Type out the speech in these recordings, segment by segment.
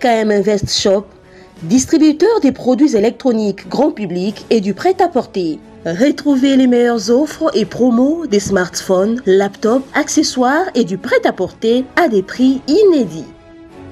PKM Invest Shop, distributeur des produits électroniques grand public et du prêt-à-porter. Retrouvez les meilleures offres et promos des smartphones, laptops, accessoires et du prêt-à-porter à des prix inédits.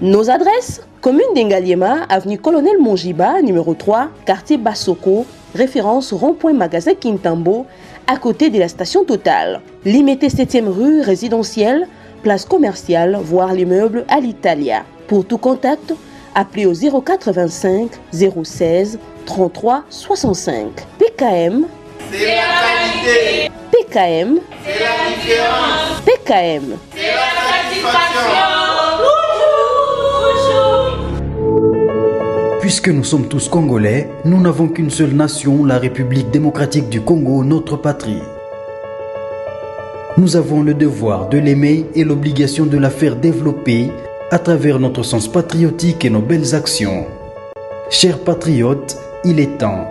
Nos adresses: commune d'Engaliema, avenue Colonel Mongiba, numéro 3, quartier Bassoko, référence rond-point magasin Kintambo, à côté de la station Total. Limité 7e rue résidentielle, place commerciale, voire l'immeuble à l'Italia. Pour tout contact, appelez au 0425 016 33 65. PKM, c'est la qualité. PKM, C'est la différence. PKM, C'est la satisfaction. Puisque nous sommes tous Congolais, nous n'avons qu'une seule nation, la République démocratique du Congo, notre patrie. Nous avons le devoir de l'aimer et l'obligation de la faire développer à travers notre sens patriotique et nos belles actions. Chers patriotes, il est temps.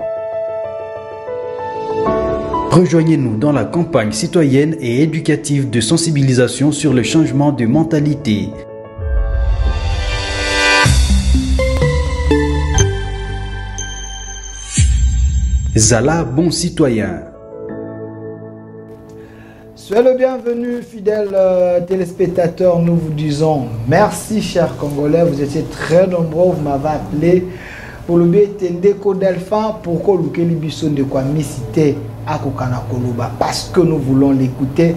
Rejoignez-nous dans la campagne citoyenne et éducative de sensibilisation sur le changement de mentalité. Zala, bon citoyen. Soyez le bienvenu, fidèles téléspectateurs. Nous vous disons merci, chers Congolais. Vous étiez très nombreux. Vous m'avez appelé pour le Tendeko Delphin pour que le Kélibisson de quoi cité à Kokana Koloba parce que nous voulons l'écouter.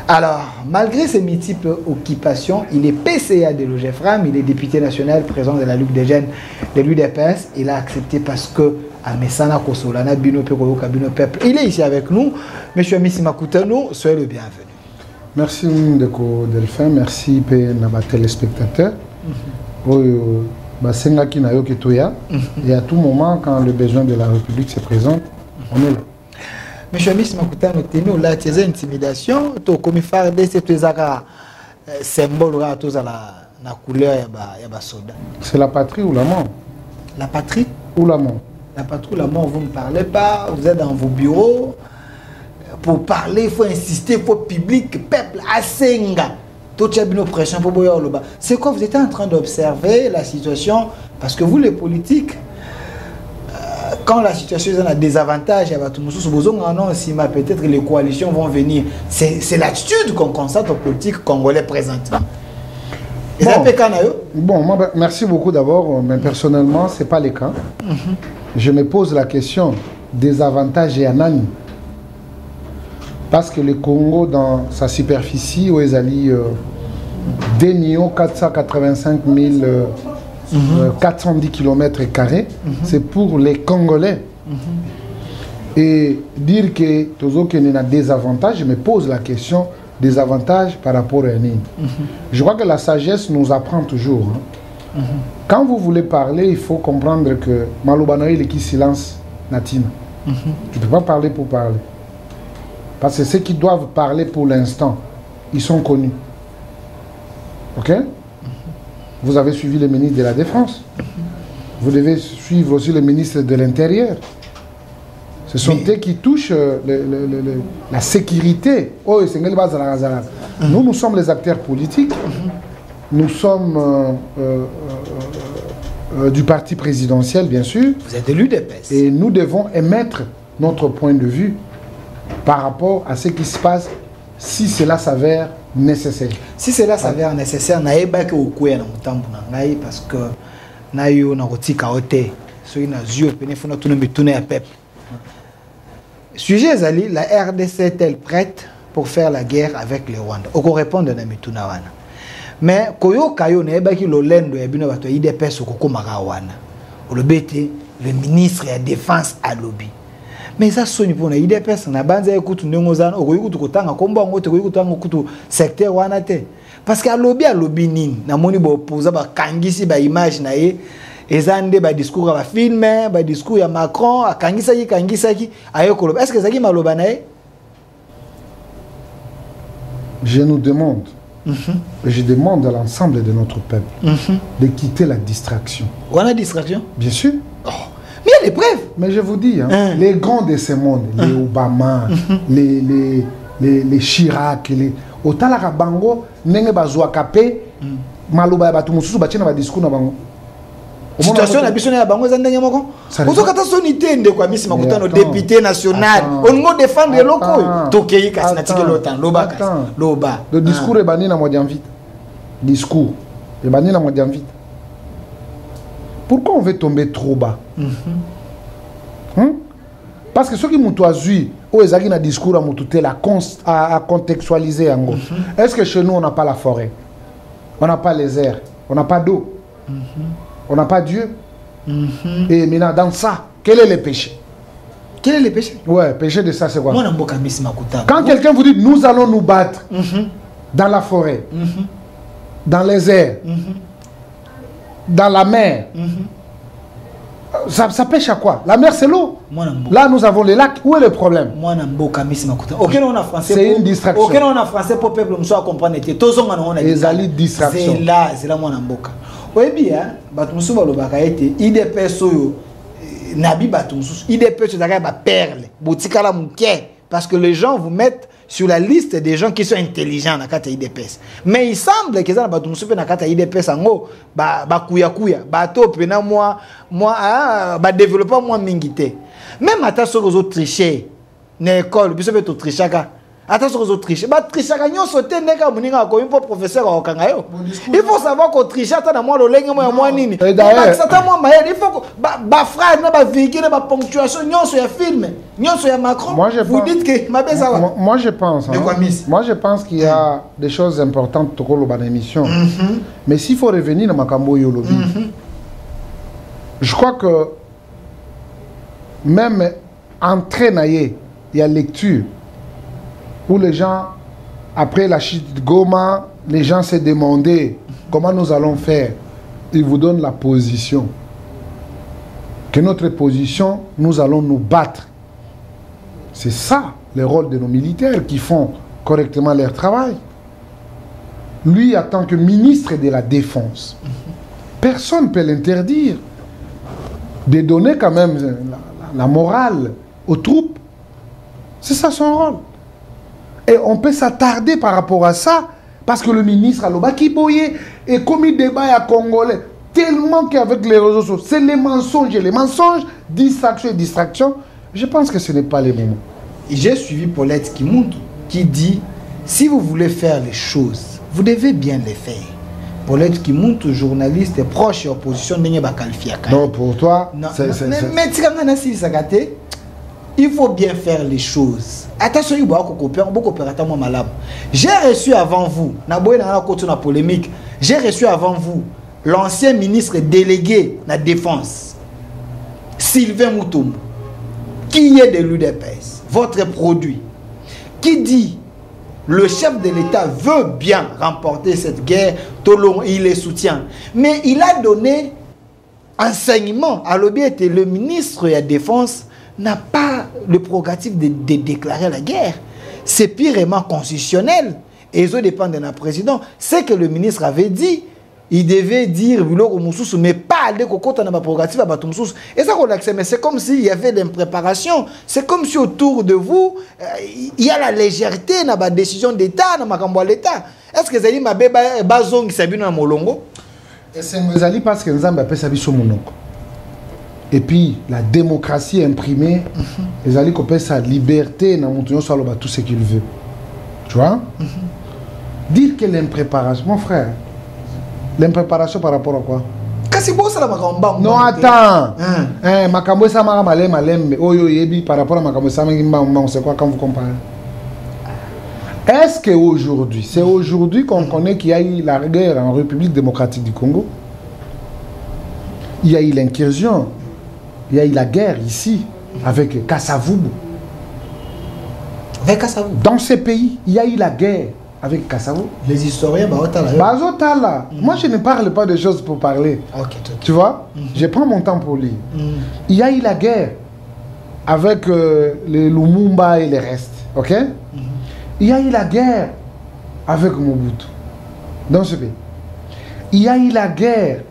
Alors, malgré ses multiples occupations, il est PCA de l'OGFRAM, il est député national, président de la Ligue des jeunes de l'UDPS. Il a accepté parce que il est ici avec nous. Monsieur Amissi Makutano, soyez le bienvenu. Merci Ndeko Delphin, merci aux téléspectateurs. Et à tout moment, quand le besoin de la République se présente, on est là. Monsieur Amissi Makutano, nous là, tu as intimidation, tu as commis faire des symboles la couleur de soda. C'est la patrie ou la mort? La patrie ou la mort? La patrouille, la mort, vous ne parlez pas, vous êtes dans vos bureaux. Pour parler, il faut insister, il faut public, peuple, asenga. Tout a une pression pour boire le bas. C'est quoi? Vous êtes en train d'observer la situation, parce que vous, les politiques, quand la situation est un désavantage, peut-être que les coalitions vont venir. C'est l'attitude qu'on constate aux politiques congolais présentement. Bon, moi, merci beaucoup d'abord, mais personnellement, ce n'est pas le cas. Je me pose la question des avantages et anani. Parce que le Congo, dans sa superficie, où ils allaient 2 485 410 km², c'est pour les Congolais. Et dire que tous les a des avantages, je me pose la question des avantages par rapport à Nini. Je crois que la sagesse nous apprend toujours. Quand vous voulez parler, il faut comprendre que Malobanoï est qui silence Natina. Tu ne peux pas parler pour parler. Parce que ceux qui doivent parler pour l'instant, ils sont connus. Ok? Vous avez suivi le ministre de la Défense. Vous devez suivre aussi le ministre de l'Intérieur. Ce sont eux qui touchent la sécurité. Nous sommes les acteurs politiques. Nous sommes du parti présidentiel, bien sûr. Vous êtes de l'UDPS. Et nous devons émettre notre point de vue par rapport à ce qui se passe si cela s'avère nécessaire. Si cela s'avère nécessaire, parce que sujet Zali, la RDC est-elle prête pour faire la guerre avec le Rwanda? On répond de Namitunawana. Mais koyo kayo ne ebaki lolendo ya bino bato IDPS ko komaka wana. Le ministre de la Défense à lobby. Mais ça sonne pour IDPS na banza ekutu ndengozana okoyikutu kotanga komba ngote koyikutanga kutu secteur wana te. Parce qu'à lobby nini na moni bo poza ba kangisi ba image na ye ezande ba discours ba film ba discours ya Macron akangisa ki ayoko. Est-ce que zaki maloba na ye? Je nous demande. Je demande à l'ensemble de notre peuple de quitter la distraction. On a distraction? Bien sûr. Oh. Mais il y a les preuves. Mais je vous dis, les grands de ce monde, les Obama, les Chirac, les Otala Bango, Nenge Bazouakape, Malouba Batumusu, Bachina Badiskou, situation na biso na bango za ndenge moko ozokata soni tende kwa misi makutano député national on ngo défendre loko tokei kasi na tikelo tan loba kasi loba le discours est banni na moitié vite discours est banni na moitié vite. Pourquoi on veut tomber trop bas? Parce que ceux qui m'ont choisi ou ezaki na discours à mututé la à contextualiser en gros. Est-ce que chez nous on n'a pas la forêt? On n'a pas les airs, on n'a pas d'eau. On n'a pas Dieu. Et maintenant, dans ça, quel est le péché? Quel est le péché? Ouais, péché de ça, c'est quoi? Quand Quand quelqu'un vous dit, nous allons nous battre dans la forêt, dans les airs, dans la mer, ça pêche à quoi? La mer, c'est l'eau. Là, nous avons les lacs. Où est le problème? C'est une distraction. Aucun on a français pour peuple nous soit comprendre. Les distraction. C'est là mon amboka. Oui bien, batumusu balobaka ete IDPS oyo nabi batumusu IDPS ezaka ba perle botikala muke parce que les gens vous mettent sur la liste des gens qui sont intelligents na kata IDPS. Mais il semble que ça batumusu pe na kata IDPS ngo ba kuya ba to pe na moi ba développer moi mingité. Même ata soko zo tricher na école biso pe to trichaka. Attention aux autriches. Il faut savoir qu'on triche. Il faut Moi, je pense qu'il y a des choses importantes dans l'émission. Mais s'il faut revenir à Makambo Yolobi, je crois que même entraîner, il y a lecture. Où les gens, après la chute de Goma, les gens se demandaient comment nous allons faire. Ils vous donnent la position. Que notre position, nous allons nous battre. C'est ça le rôle de nos militaires qui font correctement leur travail. Lui, en tant que ministre de la Défense, personne ne peut l'interdire de donner quand même la morale aux troupes. C'est ça son rôle. Et on peut s'attarder par rapport à ça, parce que le ministre Aloba Kiboye est commis débat à Congolais, tellement qu'avec les réseaux sociaux, c'est les mensonges, distraction et distraction. Je pense que ce n'est pas les moments. J'ai suivi Paulette Kimuntu qui dit, si vous voulez faire les choses, vous devez bien les faire. Paulette Kimuntu, journaliste et proche et opposition, n'est pas qualifié. Non, pour toi, il faut bien faire les choses. Attention, il y a beaucoup d'opérateurs malades. J'ai reçu avant vous, polémique, j'ai reçu avant vous l'ancien ministre délégué de la Défense, Sylvain Moutoum, qui est de l'UDPS, votre produit, qui dit le chef de l'État veut bien remporter cette guerre, il les soutient. Mais il a donné enseignement à l'objet le ministre de la Défense n'a pas le prérogative de déclarer la guerre. C'est purement constitutionnel. Et ça dépend de notre président. C'est que le ministre avait dit, il devait dire, mais pas aller au côté de la prérogative. Et ça, mais c'est comme s'il y avait une préparation. C'est comme si autour de vous, il y a la légèreté dans la décision d'État, dans l'État. Est-ce que vous avez dit, que Bazong qui s'habille dans Molongo? C'est parce que nous avons appelé ça Molongo. Et puis, la démocratie imprimée, les alliés qui ont sa liberté, tout ce qu'il veut. Tu vois? Dire que l'impréparation, mon frère, l'impréparation par rapport à quoi? Non, attends. Makambo ça m'a malem. Par rapport à Makambo ça m'a c'est quoi quand vous comparez? Est-ce qu'aujourd'hui, c'est aujourd'hui qu'on connaît qu'il y a eu la guerre en République démocratique du Congo? Il y a eu l'incursion. Il y a eu la guerre ici, avec Kasavubu. Avec Kasavubu? Dans ces pays, il y a eu la guerre avec Kasavubu. Les historiens, Moi, je ne parle pas de choses pour parler. Okay, tu vois? Je prends mon temps pour lire. Il y a eu la guerre avec les Lumumba et les restes. Ok? Il y a eu la guerre avec Mobutu. Dans ce pays. Il y a eu la guerre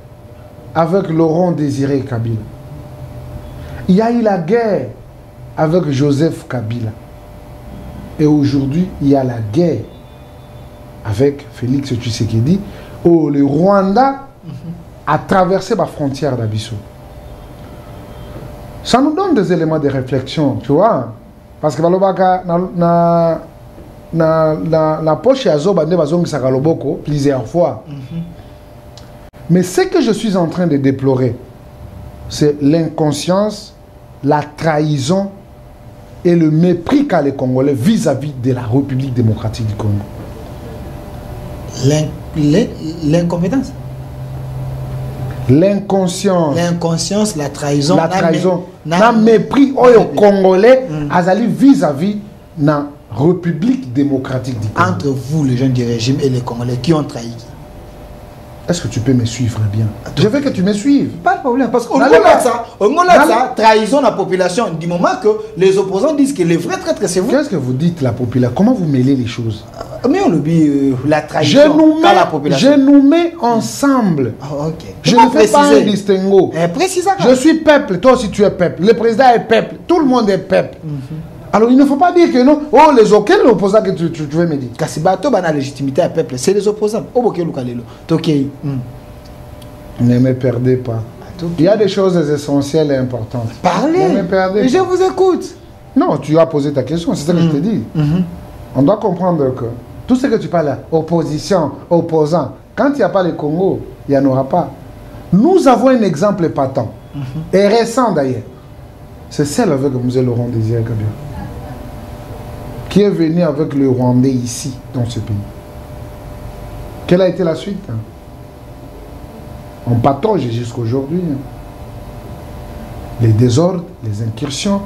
avec Laurent Désiré Kabila. Il y a eu la guerre avec Joseph Kabila. Et aujourd'hui, il y a la guerre avec Félix Tshisekedi, où le Rwanda à traverser la frontière d'Abisso. Ça nous donne des éléments de réflexion, tu vois. Parce que la poche à Zoba plusieurs fois. Mais ce que je suis en train de déplorer, c'est l'inconscience, la trahison et le mépris qu'a les Congolais vis-à-vis de la République démocratique du Congo. L'incompétence. L'inconscience. L'inconscience, la trahison. La trahison. Le mépris aux Congolais vis-à-vis de la République démocratique du Congo. Entre vous, les gens du régime, et les Congolais, qui ont trahi? Est-ce que tu peux me suivre bien? Je veux que tu me suives. Pas de problème. Parce qu'au niveau de ça, trahison de la population, du moment que les opposants disent que les vrais traîtres, c'est vous. Qu'est-ce que vous dites, la population? Comment vous mêlez les choses? Mais on oublie la trahison à la population. Je nous mets ensemble. Okay. Je ne fais pas un distinguo. Je suis peuple, toi aussi tu es peuple. Le président est peuple. Tout le monde est peuple. Alors il ne faut pas dire que non. Oh, les auxquels l'opposant que tu veux me dire. Kasibato a la légitimité à peuple. C'est les opposants. Ne me perdez pas. Il y a des choses essentielles et importantes. Parlez. Ne me perdez pas. Je vous écoute. Non, tu as posé ta question. C'est ce que je te dis. On doit comprendre que tout ce que tu parles là, opposition, opposant, quand il n'y a pas le Congo, il n'y en aura pas. Nous avons un exemple épatant, et récent d'ailleurs. C'est celle avec M. Laurent Désiré Kabila, qui est venu avec le Rwandais ici, dans ce pays. Quelle a été la suite? On patauge jusqu'à aujourd'hui. Les désordres, les incursions,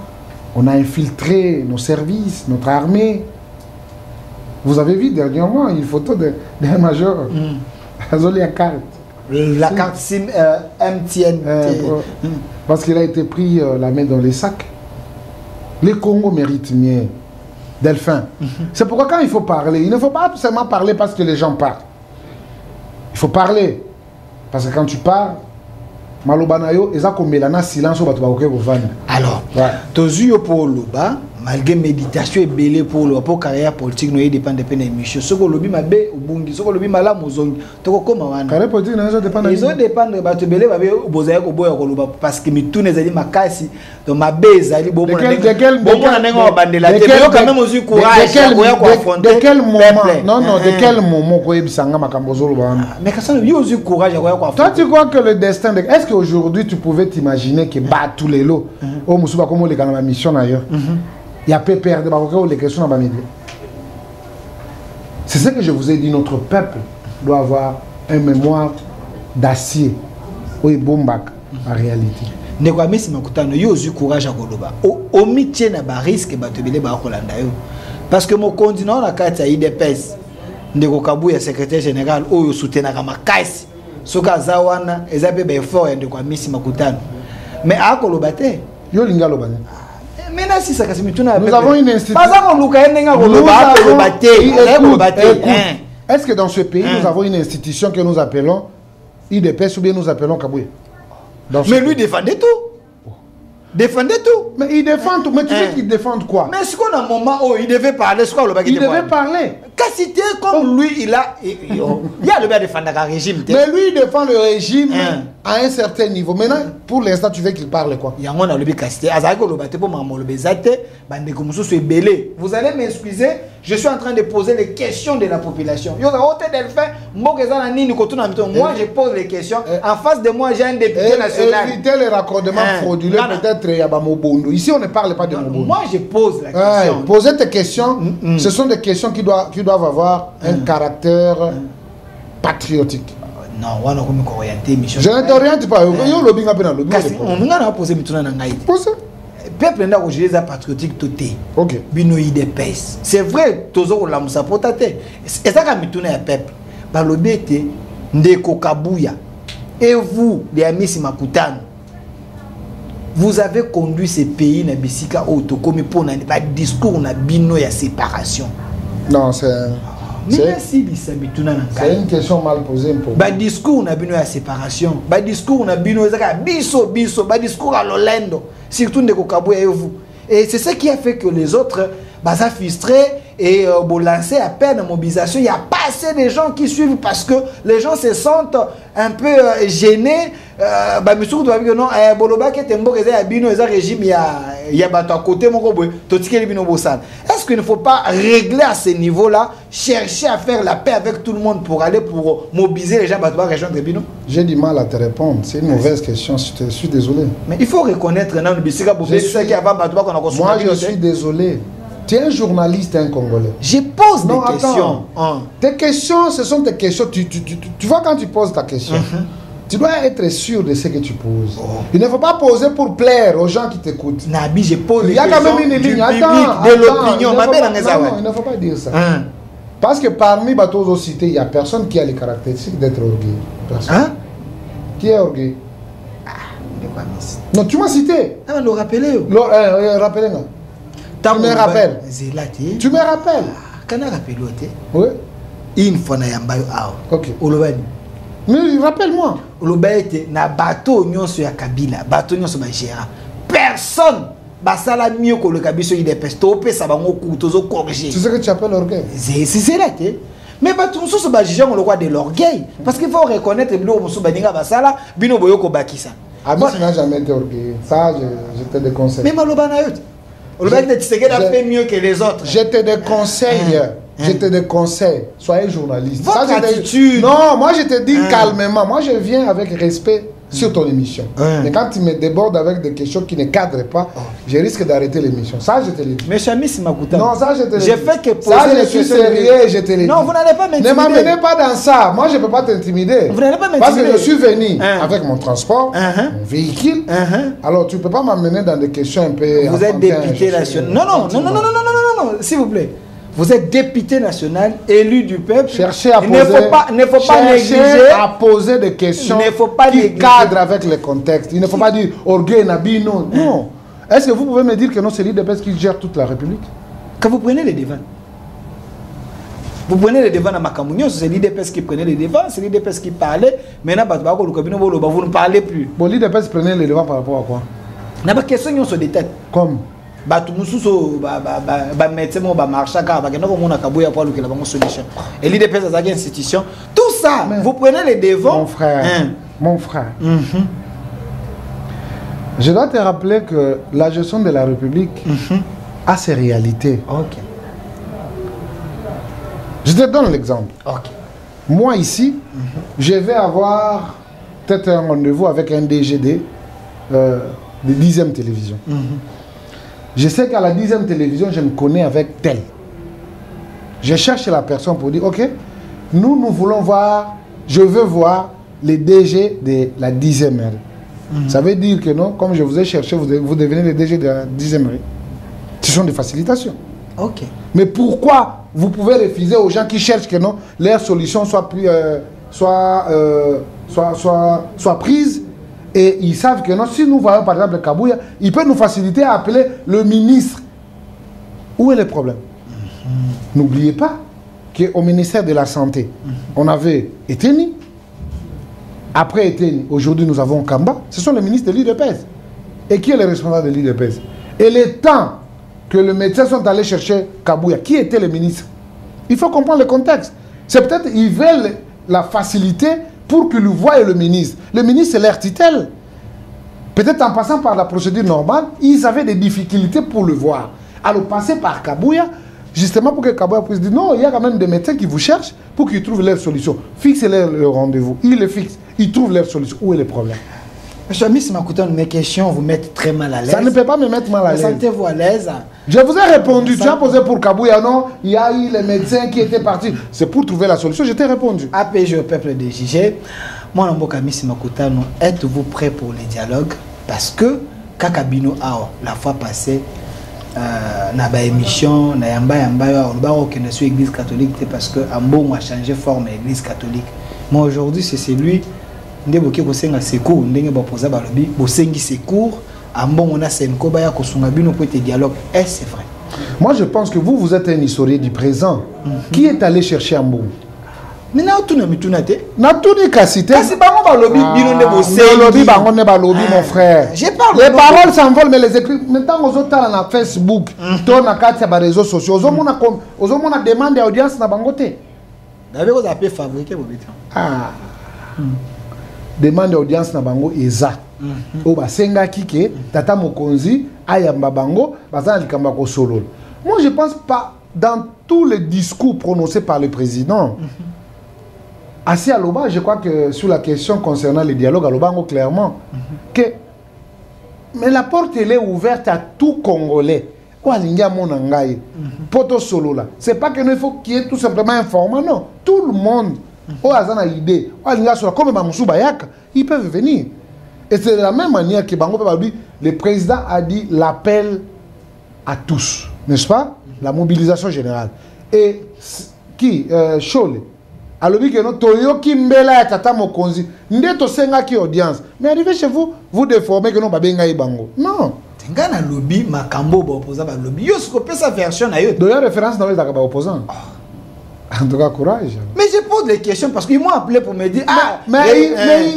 on a infiltré nos services, notre armée. Vous avez vu dernièrement une photo d'un major. La carte. La carte SIM MTN. Parce qu'il a été pris la main dans les sacs. Les Congo méritent mieux. Delphin. C'est pourquoi quand il faut parler, il ne faut pas seulement parler parce que les gens parlent. Il faut parler. Parce que quand tu parles, Malobanayo, ils ont comme silence au Batubaoke. Alors, Tozu pour Loba, malgré méditation et belé pour le pour carrière politique, nous dépend de peine émission. Ce que lobby m'a bé au bungi, ce que lobby m'a la mozong. Toko comment wana? Carrière politique, nous dépend. Ils ont dépend de batu belé va bé au bozaï au boya au loba parce que mi tourne zali makasi donc ma base ali bon bon na nengo bandela te mais quand même aussi courage de quel moment non de quel moment ko ebisanga makambo zolo ba mais quand ça lui aussi courage quoi affronter. Toi tu crois que le destin est-ce qu'aujourd'hui tu pouvais t'imaginer que bat tous les lots au musuba comme les kana mission ailleurs? Il y a peu perdre les questions dans les médias. C'est ce que je vous ai dit, notre peuple doit avoir un mémoire d'acier. Oui, bombak, en réalité. Nekwamesi makutano yo ozu courage à Goloba. O mitie na ba risque ba tebele ba kolanda yo. Parce que mon continent la carte ya IDPS. Ndeko Kabuya secrétaire général oyo soutenaka makasi. Soka zawana ezabe ba effort ya Nekwamesi makutano. Mais a Goloba te. Yo linga lobani. Nous avons une institution. Est-ce que dans ce pays, nous avons une institution que nous appelons IDPS ou bien nous appelons Kabouya? Mais lui défendait tout. Défendait tout. Mais il défend tout. Mais tu sais qu'il défend quoi? Mais est-ce qu'on a un moment où il devait parler? Il devait parler. Cassité comme lui, il a le bien défendre le régime. Mais lui, il défend le régime à un certain niveau. Maintenant, pour l'instant, tu veux qu'il parle quoi? Il y a un le cassité. Vous allez m'excuser, je suis en train de poser les questions de la population. Moi, je pose les questions. En face de moi, j'ai un député national. Éviter les raccordements frauduleux, peut-être il y a Mobondo. Ici, on ne parle pas de Mobondo. Moi, je pose la question. Poser tes questions, ce sont des questions qui doivent avoir un caractère patriotique. Non, on a orienté. Je ne t'oriente pas. On a posé peuple n'a pas patriotique tout ok binoï des pèses c'est vrai toujours la musa potate et ça quand mituna ya peuple ba lobete ndeko Kabuya et vous les amis Makutano vous avez conduit ce pays na bisika autokomi pour na pas discours na bino ya séparation. Non, c'est une question mal posée pour ba discours na bino ya séparation ba discours na bino ezaka biso ba discours à Lolendo surtout ndeko Kabuya et vous et c'est ce qui a fait que les autres baza frustré et bon lancer à peine mobilisation, il y a pas assez de gens qui suivent parce que les gens se sentent un peu gênés. Bah mais surtout que non boloba que tembo que ça bino ça régime il y a bato à côté mon gobo totike les bino bosan. Est-ce qu'il ne faut pas régler à ce niveau-là, chercher à faire la paix avec tout le monde pour aller pour mobiliser les gens bato à rejoindre bino? J'ai du mal à te répondre, c'est une mauvaise question, je suis désolé. Mais il faut reconnaître non bisika pour ce qui avant bato qu'on a construit. Moi je suis désolé. Tu es un journaliste, un Congolais. Je pose des questions. Tes questions, ce sont tes questions. Tu vois quand tu poses ta question, tu dois être sûr de ce que tu poses. Il ne faut pas poser pour plaire aux gens qui t'écoutent. Nabi, je pose il y a quand même une ligne. De l'opinion. Non, il ne faut pas dire ça. Parce que parmi les cités, il n'y a personne qui a les caractéristiques d'être orgueilleux. Qui est orgueilleux? Non, tu m'as cité. Ah, on l'a rappelé. Rappelez-moi. Tu me rappelles. Tu me rappelles. Quand on rappelle, oui. Une fois, on a un ok. Mais rappelle-moi. Na bateau nyonso ya Kabila, bateau nyonso ba gérant. Personne basala mieux que le Kabiso il dépêche topé ça bango kutozo corriger. C'est ce que tu appelles orgueil. C'est là que mais bateau nyonso ba gérant on le roi de l'orgueil parce qu'il faut reconnaître bilo muso baninga basala bino boyoko bakisa. Ah mais ça n'a jamais été orgueilleux. Ça je te déconseille. Mais maloba na yote. Le mec de Tshisekedi a fait mieux que les autres. Je te déconseille. Je te déconseille. Soyez journaliste. Votre attitude. Non, moi je te dis calmement. Moi je viens avec respect sur ton émission. Mais quand tu me débordes avec des questions qui ne cadrent pas, je risque d'arrêter l'émission. Ça je te le dis. Mais Chami Simakuta. Non, ça je te le dis. J'ai fait que poser ça je suis sérieux, je te le dis. Non, vous n'allez pas m'intimider. Ne m'amenez pas dans ça. Moi je ne peux pas t'intimider. Vous n'allez pas m'intimider. Parce que je suis venu avec mon transport, mon véhicule. Alors tu ne peux pas m'amener dans des questions un peu... Vous êtes député national. Non, s'il vous plaît. Vous êtes député national, élu du peuple. Cherchez à poser, ne faut pas négliger à poser des questions qui cadrent avec le contexte. Il ne faut pas dire orgueil, nabi, non. Non. Est-ce que vous pouvez me dire que non, c'est l'IDPS qui gère toute la République? Quand vous prenez les devants. Vous prenez les devants à Makamounion, c'est l'IDPS qui prenait les devants, c'est l'IDPS qui parlait. Maintenant, vous ne parlez plus. Bon, l'IDPS prenait les devants par rapport à quoi? Il y a des questions sur des têtes. Comme et l'IDPS a une institution. Tout ça, vous prenez les devants. Mon frère. Je dois te rappeler que la gestion de la République a ses réalités. Je te donne l'exemple. Moi ici, je vais avoir peut-être un rendez-vous avec un DGD de 10e télévision. Je sais qu'à la 10e télévision, je me connais avec tel. Je cherche la personne pour dire, ok, nous voulons voir, je veux voir les DG de la 10e heure. Ça veut dire que non, comme je vous ai cherché, vous devenez les DG de la 10e heure. Ce sont des facilitations. Mais pourquoi vous pouvez refuser aux gens qui cherchent que non, leur solution soit prise? Et ils savent que non, si nous voyons par exemple Kabouya, il peut nous faciliter à appeler le ministre. Où est le problème? N'oubliez pas qu'au ministère de la Santé, on avait Eteni. Après Eteni, aujourd'hui nous avons Kamba. Ce sont les ministres de l'IDPS. Et qui est le responsable de l'IDPS? Et le temps que les médecins sont allés chercher Kabouya, qui était le ministre? Il faut comprendre le contexte. C'est peut-être qu'ils veulent la facilité pour que le voie le ministre. Le ministre, c'est leur tutelle. Peut-être en passant par la procédure normale, ils avaient des difficultés pour le voir. Alors, passer par Kabouya, justement pour que Kabouya puisse dire non, il y a quand même des médecins qui vous cherchent pour qu'ils trouvent leur solution. Fixez-leur le rendez-vous. Ils le fixent. Ils trouvent leur solution. Où est le problème? Monsieur Ami Simakuta, mes questions vous mettent très mal à l'aise. Ça ne peut pas me mettre mal à l'aise. Sentez-vous à l'aise. Je vous ai répondu. Tu as posé pour Kabouya, non? Il y a eu les médecins qui étaient partis. C'est pour trouver la solution. Je t'ai répondu. APG au peuple de JG. Moi, Namboka Ami Simakuta, êtes-vous prêt pour les dialogues? Parce que, Kakabino Ao, la fois passée, na ba émission, na yamba on va reconnaître l'église catholique parce que Ambon a changé forme l'église catholique. Moi, aujourd'hui, c'est celui. Ndeboke kosenga secours ndenge bapoza balobi bosengi secours ambon on a senko baya kosunga bino pour te dialogue. Est-ce c'est vrai? Moi je pense que vous êtes un historien du présent. Qui est allé chercher Ambon? Mais na otuna mituna te. Na tout ni kasité. Kasi bango ba lobby bino ne bosengi. Lobby bango ne ba lobby mon frère. Je parle. Les paroles s'envolent mais les écrits maintenant aux autres na Facebook, to na kati ba réseaux sociaux. Ozo mona demande audience na bango te. Avec vous appelez fabriquer vos bêtises. Ah. Demande audience na bango eza. O ba senga kike tata mokonzi ayamba bango bazana likamba ko solo. Moi je pense pas dans tous les discours prononcés par le président. Assis à Loba, je crois que sur la question concernant le dialogue à Lobango clairement que mais la porte elle est ouverte à tout Congolais. Poto solo là. C'est pas qu'il faut qu'il y ait tout simplement informant, non. Tout le monde a une idée. Comme ils peuvent venir. Et c'est de la même manière que Bango le président a dit l'appel à tous, n'est-ce pas? La mobilisation générale. Et qui Chole alors que nous toyo kimbela ya tata mokonzi ndeto senga ki audience mais arrivé chez vous vous déformez que non babenga ibango non tenga na lobby makambo ba opposant ba lobby yo siko pesa version na yo de la référence dans les ba opposant en tout cas courage mais je pose des questions parce qu'ils m'ont appelé pour me dire mais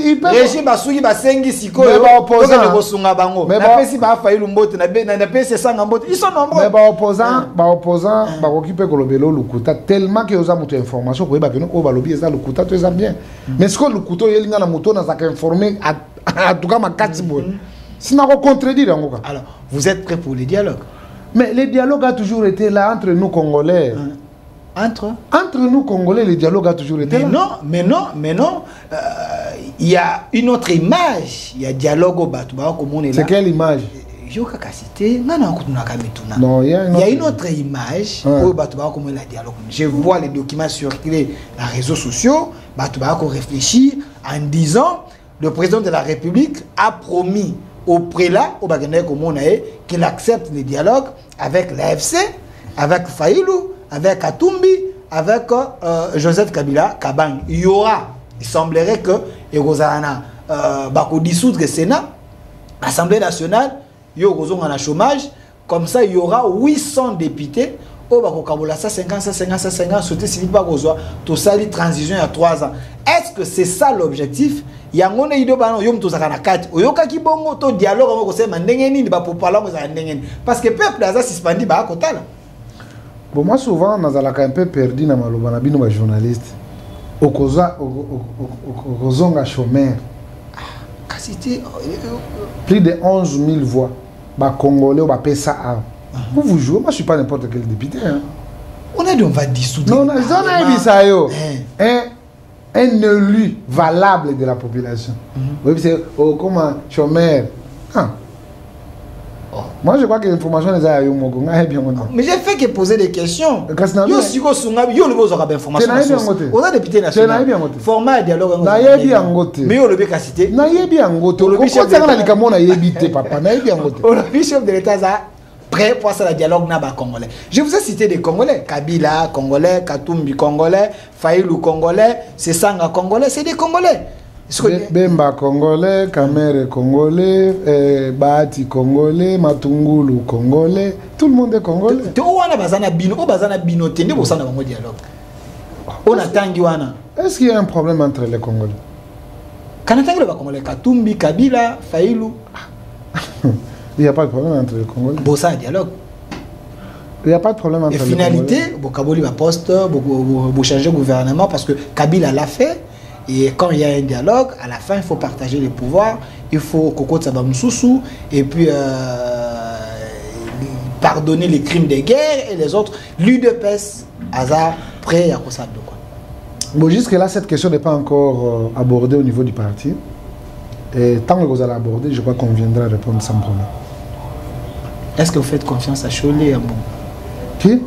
il peut régime basuki ba sengi siko yo ba opposant ko sunga bango na pesi ba fa ilu mbote na pesi sanga mbote ils sont nombreux mais ba opposant ba occuper ko lobelo lukuta tellement que oza mutu information ko ba que no ba lobby eza lukuta to eza bien mais ce que lukuto yelinga na muto na zaka informer en tout cas ma kati boy sinon ko contredire ngoka. Alors vous êtes prêts pour le dialogue? Mais le dialogue a toujours été là entre nous Congolais. Entre nous Congolais, le dialogue a toujours été là. Mais non. Il y a une autre image. Il y a dialogue au Batouba comme on est là. C'est quelle image? Non, il y a une autre image au Batouba comme on est là dialogue. Je vois les documents circuler dans les réseaux sociaux. Batouba réfléchit en disant le président de la République a promis au prélat, au Bagandé comme on est, qu'il accepte le dialogue avec l'AFC, avec Faïlou, avec Katumbi, avec Joseph Kabila Kabang. Il y aura, il semblerait que Erosana va dissoudre le Sénat, l'Assemblée nationale, il y aura un chômage, comme ça il y aura 800 députés. Au Bakokabola, ça 50, sauter si pas tout ça, les transitions il y a 3 ans. Est-ce que c'est ça l'objectif? Il y a un idée de yom to zakana kat. Oyoka ki bongo to dialogue on ko se mandengeni ba pour parler ko za ndengeni. Parce que peuple a suspendu ba kotala. Bon, moi souvent nazalaka un peu perdu na maloba na bino ba journaliste. Okoza okozonga chômeur. Kasité plus de 11 000 voix ba congolais ba pesa a. Vous jouez, moi je suis pas n'importe quel député hein. On a dit on va dissoudre. Non, un élu valable de la population. Oui, c'est comment chômeur. Moi je crois que l'information est à Yomogo. Mais j'ai fait que poser des questions. Yo siko sunga, yo le bozo ka information. On a député national. Format dialogue. Na yebi angote. Mais yo le be kasité. Na yebi angote. Ko tsanga na likamo na yebi te papa. Na yebi angote. Le chef de l'État ça prêt pour ça le dialogue na ba congolais. Je vous ai cité des congolais, Kabila congolais, Katumbi congolais, Faïlou congolais, Sesanga congolais, c'est des congolais. Bemba congolais, Kamere congolais, Bahati congolais, Matungulu congolais, tout le monde est congolais. Tu wana bazana bino tende pour ça na bango dialogue. On attend wana. Est-ce qu'il y a un problème entre les Congolais? Quand on attend les Congolais, Katumbi, Kabila, Faïlou. Il n'y a pas de problème entre les Congolais. Bossa dialogue. Il n'y a pas de problème entre les Congolais. Et finalité, Kaboli va poste, vous changer le gouvernement parce que Kabila l'a fait. Et quand il y a un dialogue, à la fin, il faut partager les pouvoirs. Il faut Koko Tsabamoussoussou. Et puis pardonner les crimes de guerre et les autres. L'UDPS, hasard, prêt à quoi. Bon, jusque-là, cette question n'est pas encore abordée au niveau du parti. Et tant que vous allez aborder, je crois qu'on viendra répondre sans problème. Est-ce que vous faites confiance à Cholet et Ambou? Qui?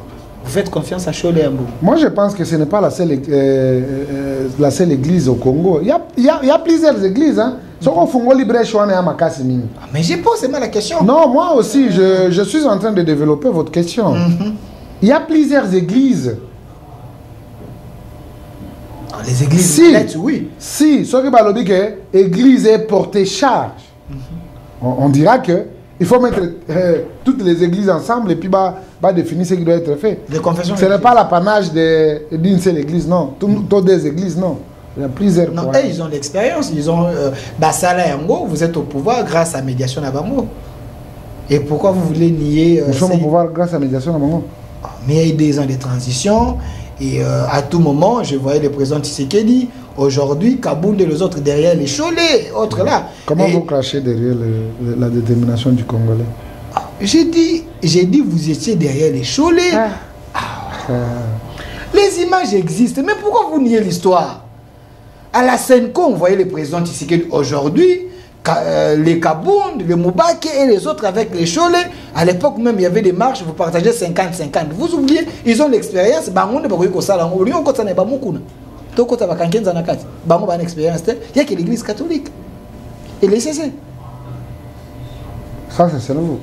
Vous faites confiance à Cholet et Ambou? Moi, je pense que ce n'est pas la seule église au Congo. Il y a plusieurs églises. Hein. Mais j'ai posé la question. Non, moi aussi, je suis en train de développer votre question. Il y a plusieurs églises. Les églises, si, oui. Si, ce qui va dire que l'église est portée charge, on dira que il faut mettre toutes les églises ensemble et puis va définir ce qui doit être fait. Les confessions. Ce n'est pas l'apanage d'une seule église, non. Toutes des églises, non. Il y a plusieurs. Non, eux, ils ont l'expérience. Ils ont. Basala Yango, vous êtes au pouvoir grâce à Médiation Nabango. Et pourquoi vous voulez nier. Nous sommes au pouvoir grâce à Médiation Nabango. Mais il y a eu des ans de transition. Et à tout moment, je voyais le président Tshisekedi. Aujourd'hui, Kaboul et les autres derrière les Cholés, autres là. Comment vous crachez derrière la détermination du Congolais? J'ai dit, vous étiez derrière les Cholés. Les images existent, mais pourquoi vous niez l'histoire? À la Senko, on voyait le président Tshisekedi aujourd'hui, les Kabound, les Moubake et les autres avec les Cholés. À l'époque même, il y avait des marches, vous partagez 50-50. Vous oubliez, ils ont l'expérience. Il y a que l'église catholique. Et les CC. Ça, c'est selon vous.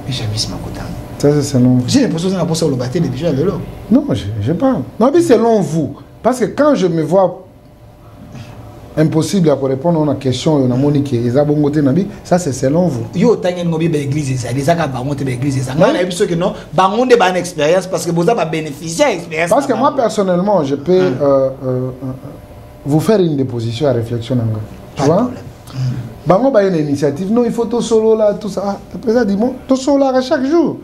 Mais j'ai mis ce matin. Ça, c'est selon vous. J'ai l'impression que c'est le bâtiment déjà de l'eau. Non, je parle. Non, mais selon vous. Parce que quand je me vois impossible à répondre à une question, on a moniqué, ça c'est selon vous. Yo, t'as une église, ça, les agents bangonte l'église, ça. Moi, on a vu ce que non, bangonte de bonne expérience parce que vous avez bénéficié d'expérience. Parce que moi, personnellement, je peux vous faire une déposition à réflexion. Tu vois? Bango a une initiative, non, il faut tout solo là, tout ça. Ah, le président dit, bon, tout solo là chaque jour.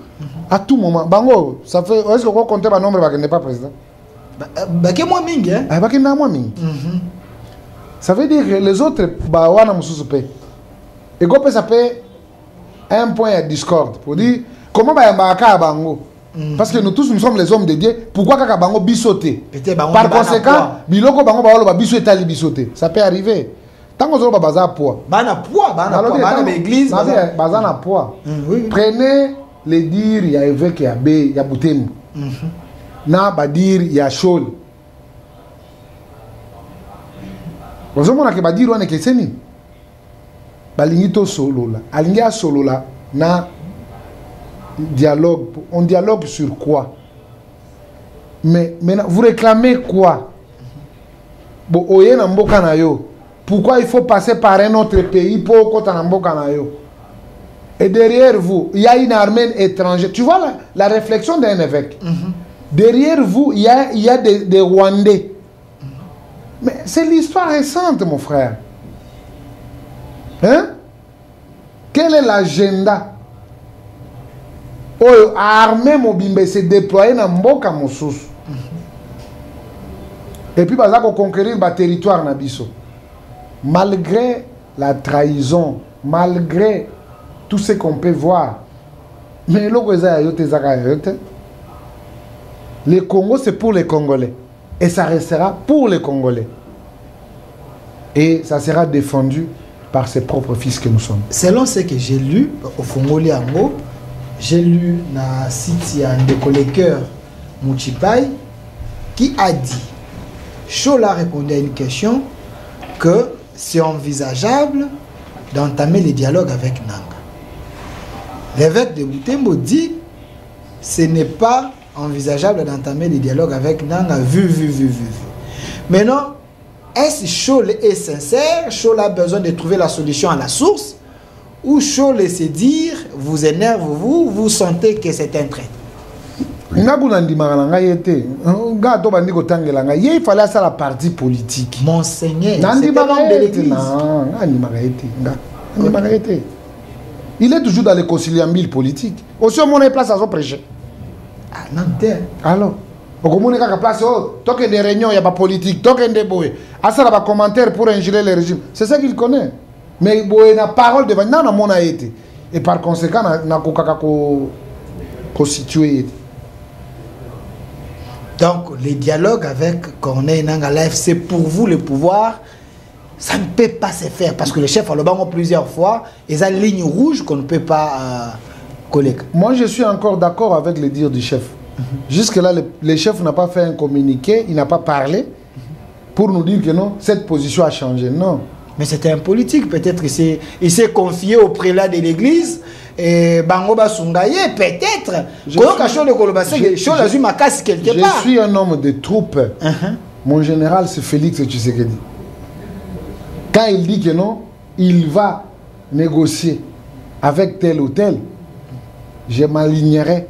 À tout moment. Bango, ça fait. Est-ce que vous comptez le nombre qui n'est pas président? Bah, que moi, mingi, hein? Ah, bah, que moi, mingi. Ça veut dire que les autres, bah, wana mususu pe. Et go peut ça peut un point à discorde pour dire comment bah yamba bango. Parce que nous tous nous sommes les hommes de Dieu. Pourquoi kaka bango bisoté? Par conséquent, biloko bango ba lo biso etali bisoté. Ça peut arriver. Tant que vous avez un poids. Bana poids, bana l'église, bana poids. Prenez les dires, il y a évêque, il y a B, il y a Boutem. Na ba dire il y a Chol. Vous avez dit que c'est un solo là. Alingi solo là. Na dialogue. On dialogue sur quoi? Mais maintenant, vous réclamez quoi? Bon, oye na mboka na yo. Pourquoi il faut passer par un autre pays pour kota na mboka na yo? Et derrière vous, il y a une armée étrangère. Tu vois la réflexion d'un évêque. Derrière vous, il y a des Rwandais. Mais c'est l'histoire récente, mon frère. Hein? Quel est l'agenda? Oh, armée Mobimbe s'est déployée dans Mboka Moussous. Et puis, bah, pour conquérir le territoire Nabiso. Malgré la trahison, malgré tout ce qu'on peut voir, mais le Congo, c'est pour les Congolais. Et ça restera pour les Congolais. Et ça sera défendu par ses propres fils que nous sommes. Selon ce que j'ai lu au Fongoli Ango, j'ai lu dans le site de collecteur Mouchipai qui a dit, Chola répondait à une question, que c'est envisageable d'entamer les dialogues avec Nanga. L'évêque de Butembo dit, ce n'est pas envisageable d'entamer les dialogues avec Nanga, vu. Maintenant, est-ce que Chola est sincère? Chola a besoin de trouver la solution à la source? Ou Chola se dire, vous énerve, vous sentez que c'est un trait? Il fallait ça la partie politique. Monseigneur, c'est un homme de l'église. Il est toujours dans les conciliabules politiques. Aussi, on a place à son prêcher. Ah, non, alors, on a place, tant qu'il y a des réunions, il n'y a pas politique, tant qu'il y a des boys. Ah, ça, il y a des commentaires pour ingérer le régime. C'est ça qu'il connaît. Mais il y a une parole devant nous, on a été. Et par conséquent, on a constitué. Donc, les dialogues avec Corneille Nangaa, c'est pour vous le pouvoir. Ça ne peut pas se faire parce que le chef a le banc plusieurs fois. Et ça, ligne rouge qu'on ne peut pas coller. Moi, je suis encore d'accord avec les dires du chef. Jusque-là, le chef n'a pas fait un communiqué, il n'a pas parlé pour nous dire que non, cette position a changé. Non. Mais c'était un politique, peut-être. Il s'est confié au prélat de l'église. Et Bangoba Sungaye, peut-être. Je suis un homme de troupe. Mon général, c'est Félix Tshisekedi. Quand il dit que non, il va négocier avec tel ou tel. je m'alignerai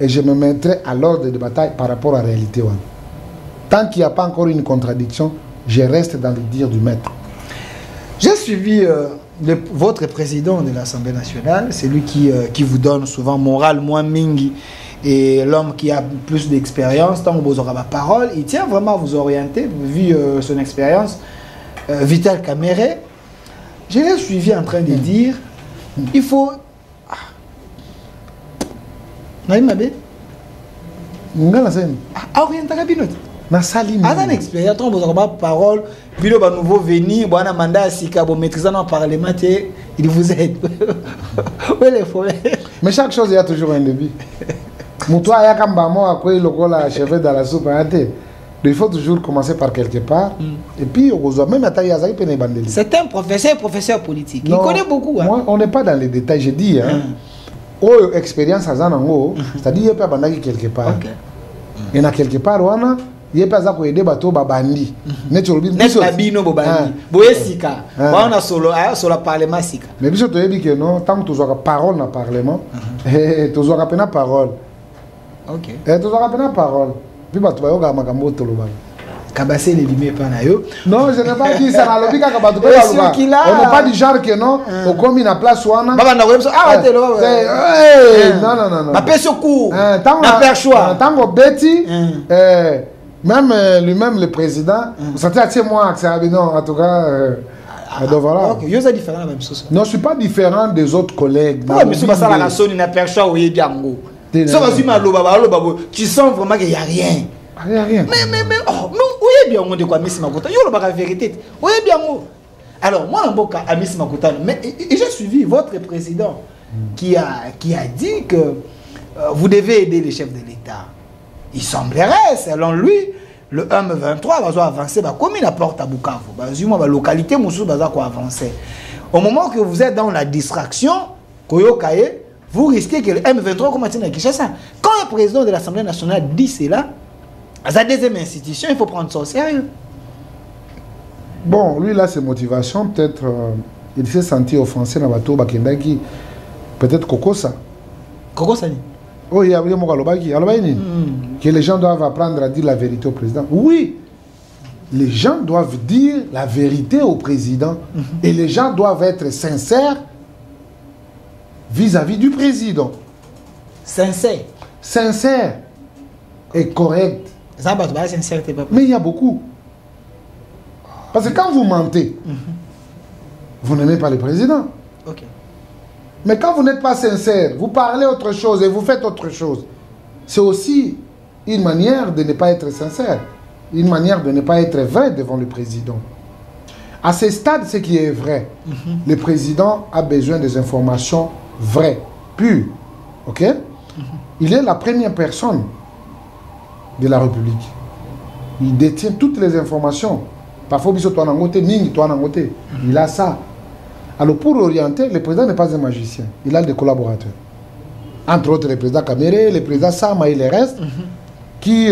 et je me mettrai à l'ordre de bataille par rapport à la réalité. Tant qu'il n'y a pas encore une contradiction, je reste dans le dire du maître. J'ai suivi votre président de l'Assemblée nationale, c'est lui qui vous donne souvent moral, moins mingi, et l'homme qui a plus d'expérience, tant que vous aurez la parole, il tient vraiment à vous orienter, vu son expérience. Vital Kamere, je l'ai suivi en train de dire, il faut... Naïmabé orienter la binote. Avant l'expérience, on vous aura parole, puis va nouveau venir, bon un mandat si vous maîtrisez dans le parlement, il vous aide. Mais chaque chose il y a toujours un début. Moutoua ya kamba mo akwe lokola cheveux dans la soupe il faut toujours commencer par quelque part et puis même à Yazaki pene bandeli. C'est un professeur politique. Il connaît beaucoup. Hein. Moi, on n'est pas dans les détails, je dis oh expérience à Zanango, c'est-à-dire il y a pas bandaki quelque part. Il y en a quelque part ouana il y a pas ça pour aider bateau babandi. Net babino babandi. Boye sika. On a solo parlement sika. Mais biso to yebi que non tant que tu auras parole dans parlement et tu auras peine parole. OK. Et tu auras peine parole. Puis bato bayoga makambo to loba. Kabase les limé pas na yo. Non, je n'ai pas dit ça na lobika ka bato ba loba. On n'est pas du genre que non, au comme na place ouana. Baba na webso arrêtez lo. Non. Ma pèse au cours. Na perchoir. Tango Betty même lui-même le président, ça tient moi que ça non en tout cas voilà. OK, yo c'est différent même chose. Non, je suis pas différent des autres collègues. Non, mais c'est pas ça la sonne na perchoir ou yebiango. Ça va si malo baba tu sens vraiment qu'il y a rien. Rien. Mais oh, où est bien on de quoi Miss Makuta? Yo la vérité. Où est bien on? Alors moi en boka à Miss Makuta, mais j'ai suivi votre président qui a dit que vous devez aider les chefs de l'État. Il semblerait, selon lui, le M23 va avancer, comme il apporte à Bukavu, la localité Moussou va avancer. Au moment que vous êtes dans la distraction, Koyokaye, vous risquez que le M23 commence à Kinshasa. Quand le président de l'Assemblée nationale dit cela, à sa deuxième institution, il faut prendre ça au sérieux. Bon, lui, là, ses motivations, peut-être, il s'est senti offensé dans le bateau, peut-être Kokosa. Kokosa? Oh, il y a que les gens doivent apprendre à dire la vérité au président. Oui, les gens doivent dire la vérité au président. Et les gens doivent être sincères vis-à-vis du président. Sincère? Sincère et correct. Mais il y a beaucoup. Parce que quand vous mentez, vous n'aimez pas le président. Ok. Mais quand vous n'êtes pas sincère, vous parlez autre chose et vous faites autre chose. C'est aussi une manière de ne pas être sincère. Une manière de ne pas être vrai devant le président. À ce stade, ce qui est vrai, le président a besoin des informations vraies, pures. Ok? Il est la première personne de la République. Il détient toutes les informations. Parfois, il a ça. Alors, pour orienter, le président n'est pas un magicien. Il a des collaborateurs. Entre autres, le président Kamere, le président Sama et les restes, qui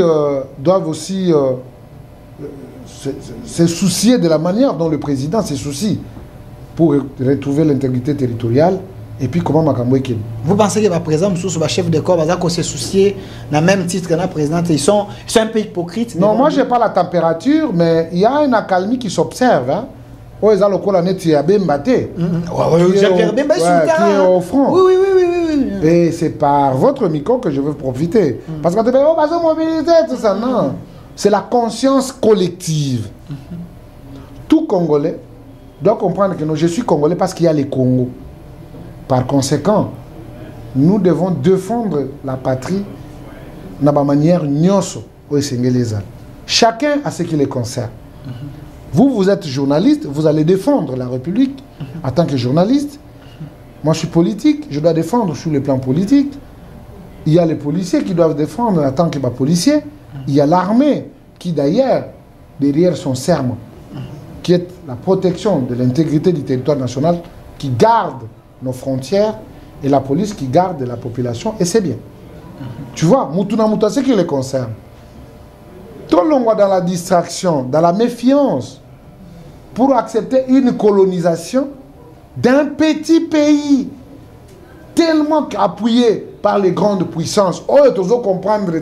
doivent aussi se soucier de la manière dont le président se soucie pour retrouver l'intégrité territoriale. Et puis, comment Makamweke. Vous pensez que le président, le chef de corps, va se soucier dans le même titre que le président? Ils sont un peu hypocrites. Non, moi, je n'ai pas la température, mais il y a une accalmie qui s'observe. Hein. Qui est au front. Oui. Et c'est par votre micro que je veux profiter. Parce que tu vas se mobiliser, tout ça. Non. C'est la conscience collective. Tout Congolais doit comprendre que je suis Congolais parce qu'il y a les Congos. Par conséquent, nous devons défendre la patrie de la manière nyoso au Sengeleza. Chacun a ce qui les concerne. Vous êtes journaliste, vous allez défendre la République en tant que journaliste. Moi, je suis politique, je dois défendre sur le plan politique. Il y a les policiers qui doivent défendre en tant que policiers. Il y a l'armée qui, d'ailleurs, derrière son serment, qui est la protection de l'intégrité du territoire national, qui garde nos frontières, et la police qui garde la population, et c'est bien. Tu vois, Mutuna Muta, ce qui les concerne. Tout le monde dans la distraction, dans la méfiance, pour accepter une colonisation d'un petit pays tellement appuyé par les grandes puissances. Oh, tu dois comprendre.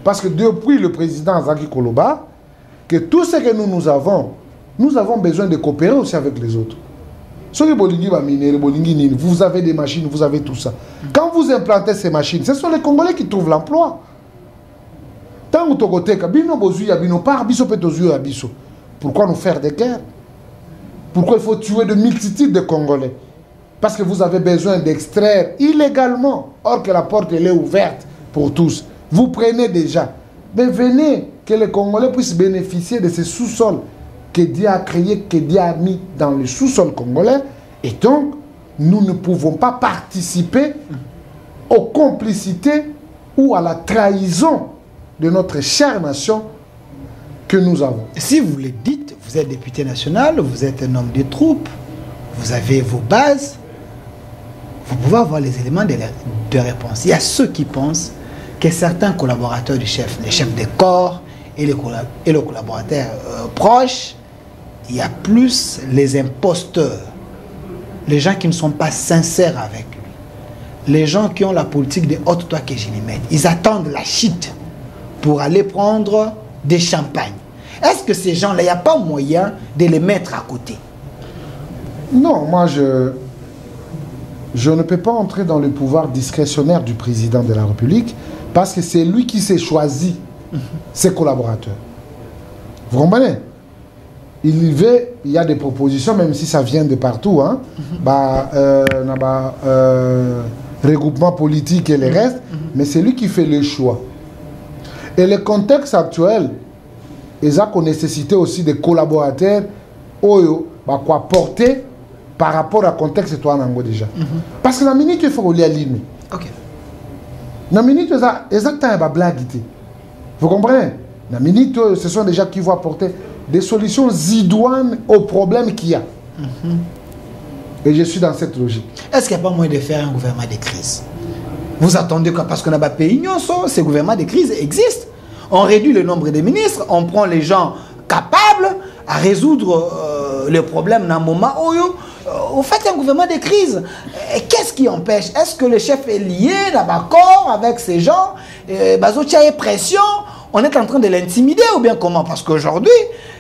Parce que depuis le président Zaki Koloba, que tout ce que nous avons besoin de coopérer aussi avec les autres. Vous avez des machines, vous avez tout ça. Quand vous implantez ces machines, ce sont les Congolais qui trouvent l'emploi. Pourquoi nous faire des guerres? Pourquoi il faut tuer de multitudes de Congolais? Parce que vous avez besoin d'extraire illégalement, or que la porte elle est ouverte pour tous. Vous prenez déjà. Mais venez, que les Congolais puissent bénéficier de ces sous-sols que Dieu a créés, que Dieu a mis dans le sous-sol congolais. Et donc, nous ne pouvons pas participer aux complicités ou à la trahison de notre chère nation que nous avons. Si vous le dites, vous êtes député national, vous êtes un homme de troupe, vous avez vos bases, vous pouvez avoir les éléments de réponse. Il y a ceux qui pensent que certains collaborateurs du chef, les chefs de corps et les collaborateurs proches, il y a plus les imposteurs, les gens qui ne sont pas sincères avec lui, les gens qui ont la politique de haute toi que je les mette. Ils attendent la chute pour aller prendre des champagnes. Est-ce que ces gens-là, il n'y a pas moyen de les mettre à côté? Non, moi je ne peux pas entrer dans le pouvoir discrétionnaire du président de la République parce que c'est lui qui s'est choisi ses collaborateurs. Vous comprenez? Il y a des propositions, même si ça vient de partout, hein? Regroupement politique et le reste, mais c'est lui qui fait le choix. Et le contexte actuel, ils ont nécessité aussi des collaborateurs quoi porter par rapport au contexte toi nango déjà. Parce que la minute il faut aller à l'île. OK. La minute exactement blague. Vous comprenez? La minute ce sont des gens qui vont apporter des solutions idoines aux problèmes qu'il y a. Et je suis dans cette logique. Est-ce qu'il n'y a pas moyen de faire un gouvernement de crise? Vous attendez que parce qu'on n'a pas pays, ces gouvernements de crise existent. On réduit le nombre de ministres, on prend les gens capables à résoudre les problèmes dans un moment où vous faites un gouvernement de crise. Qu'est-ce qui empêche? Est-ce que le chef est lié, d'accord avec ces gens? Bazotia est pression, on est en train de l'intimider ou bien comment? Parce qu'aujourd'hui,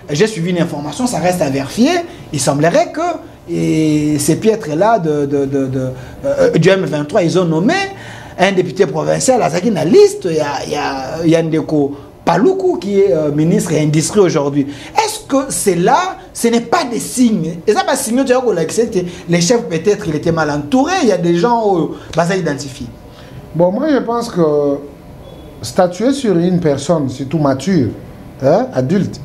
j'ai suivi une information, ça reste à vérifier. Il semblerait que ces piètres-là du M23, ils ont nommé un député provincial à la liste. Il y a Ndeko Paluku qui est ministre de l'Industrie aujourd'hui. Est-ce que c'est là, ce n'est pas des signes? Et ça, pas signe que les chefs, peut-être, il était mal entouré. Il y a des gens qui sont identifiés. Bon, moi, je pense que statuer sur une personne, surtout mature, adulte,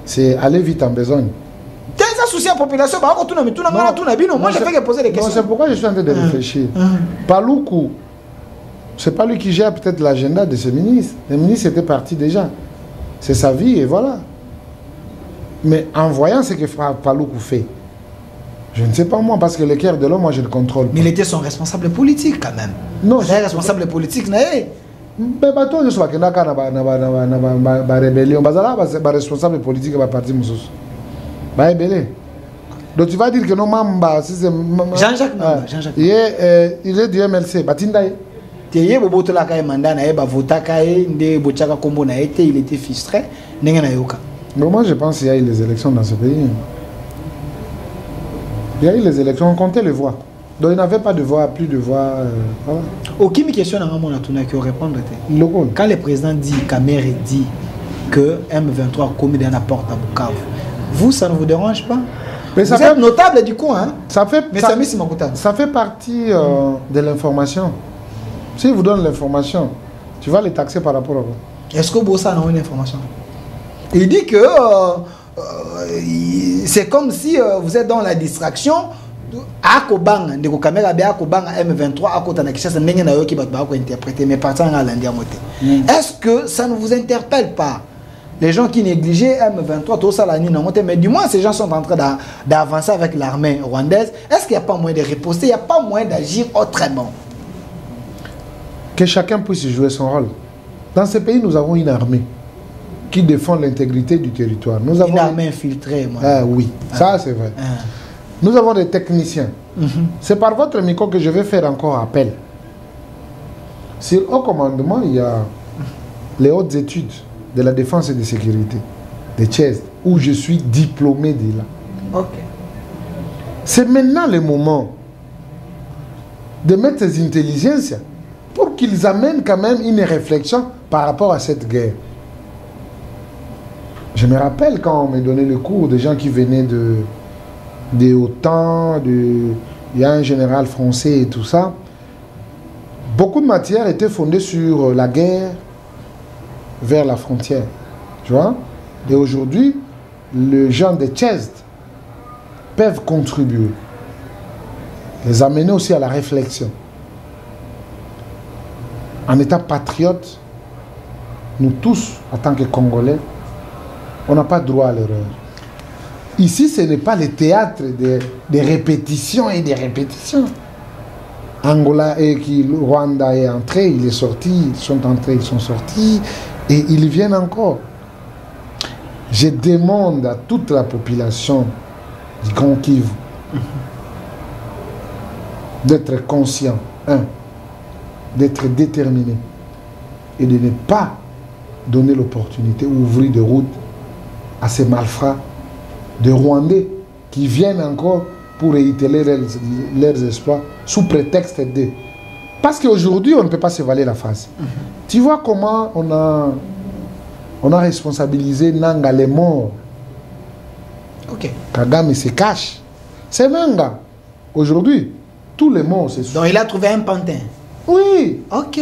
c'est aller vite en besogne. Quels soucis à la population? Moi, je fais que poser des questions. C'est pourquoi je suis en train de réfléchir. Paluku, c'est pas lui qui gère peut-être l'agenda de ce ministre. Le ministre était parti déjà. C'est sa vie et voilà. Mais en voyant ce que Paluku fait, je ne sais pas moi, parce que le cœur de l'homme, moi je le contrôle pas. Mais il était son responsable politique quand même. Non, c'est responsable politique. Mais toi, je sais pas que na rébellion, responsable politique va partir Moussous. Ba rébellé. Donc tu vas dire que non Mamba, si c'est Jean-Jacques Mamba, Jean-Jacques. Il est du MLC, Batindaye. Il était frustré. Mais moi je pense qu'il y a eu les élections dans ce pays. Il y a eu les élections, on comptait les voix. Donc il n'avait pas de voix, plus de voix. Voilà. Aucune question n'a qui répondre. Quand le président dit, Kamere dit que M23 a commis un apport à Bukavu, vous, ça ne vous dérange pas? Mais ça fait notable du coin. Hein? Ça fait partie de l'information. Si vous donne l'information, tu vas les taxer par rapport à vous. Est-ce que Bossa a une information? Il dit que c'est comme si vous êtes dans la distraction. Akobang, de caméra Akobang M23, Akotana Kishasa, Nenga qui va interpréter, mais partant à l'Indiamoté. Est-ce que ça ne vous interpelle pas? Les gens qui négligeaient M23, tout ça, mais du moins ces gens sont en train d'avancer avec l'armée rwandaise. Est-ce qu'il n'y a pas moyen de riposter? Il n'y a pas moyen d'agir autrement? Que chacun puisse jouer son rôle. Dans ce pays, nous avons une armée qui défend l'intégrité du territoire. Nous avons une armée infiltrée, moi. Oui, ça c'est vrai. Nous avons des techniciens. C'est par votre micro que je vais faire encore appel. Sur le haut commandement, il y a les hautes études de la défense et de sécurité, de Chest, où je suis diplômé de là. Ok. C'est maintenant le moment de mettre ces intelligences pour qu'ils amènent quand même une réflexion par rapport à cette guerre. Je me rappelle quand on me donnait le cours, des gens qui venaient de OTAN, il y a un général français et tout ça. Beaucoup de matières étaient fondées sur la guerre vers la frontière. Tu vois? Et aujourd'hui, les gens de Chest peuvent contribuer, les amener aussi à la réflexion. En étant patriotes, nous tous, en tant que Congolais, on n'a pas droit à l'erreur. Ici, ce n'est pas le théâtre des répétitions et des répétitions. Angola et Rwanda est entré, il est sorti, ils sont entrés, ils sont sortis, et ils viennent encore. Je demande à toute la population du Grand Kivu d'être conscient, d'être déterminé et de ne pas donner l'opportunité ou ouvrir des routes à ces malfrats de Rwandais qui viennent encore pour réitérer leurs exploits sous prétexte de... Parce qu'aujourd'hui, on ne peut pas se valer la face. Tu vois comment on a responsabilisé Nanga les morts. Ok. Kagame se cache. C'est Nanga. Aujourd'hui, tous les morts, c'est sûr. Donc il a trouvé un pantin. Oui. Ok.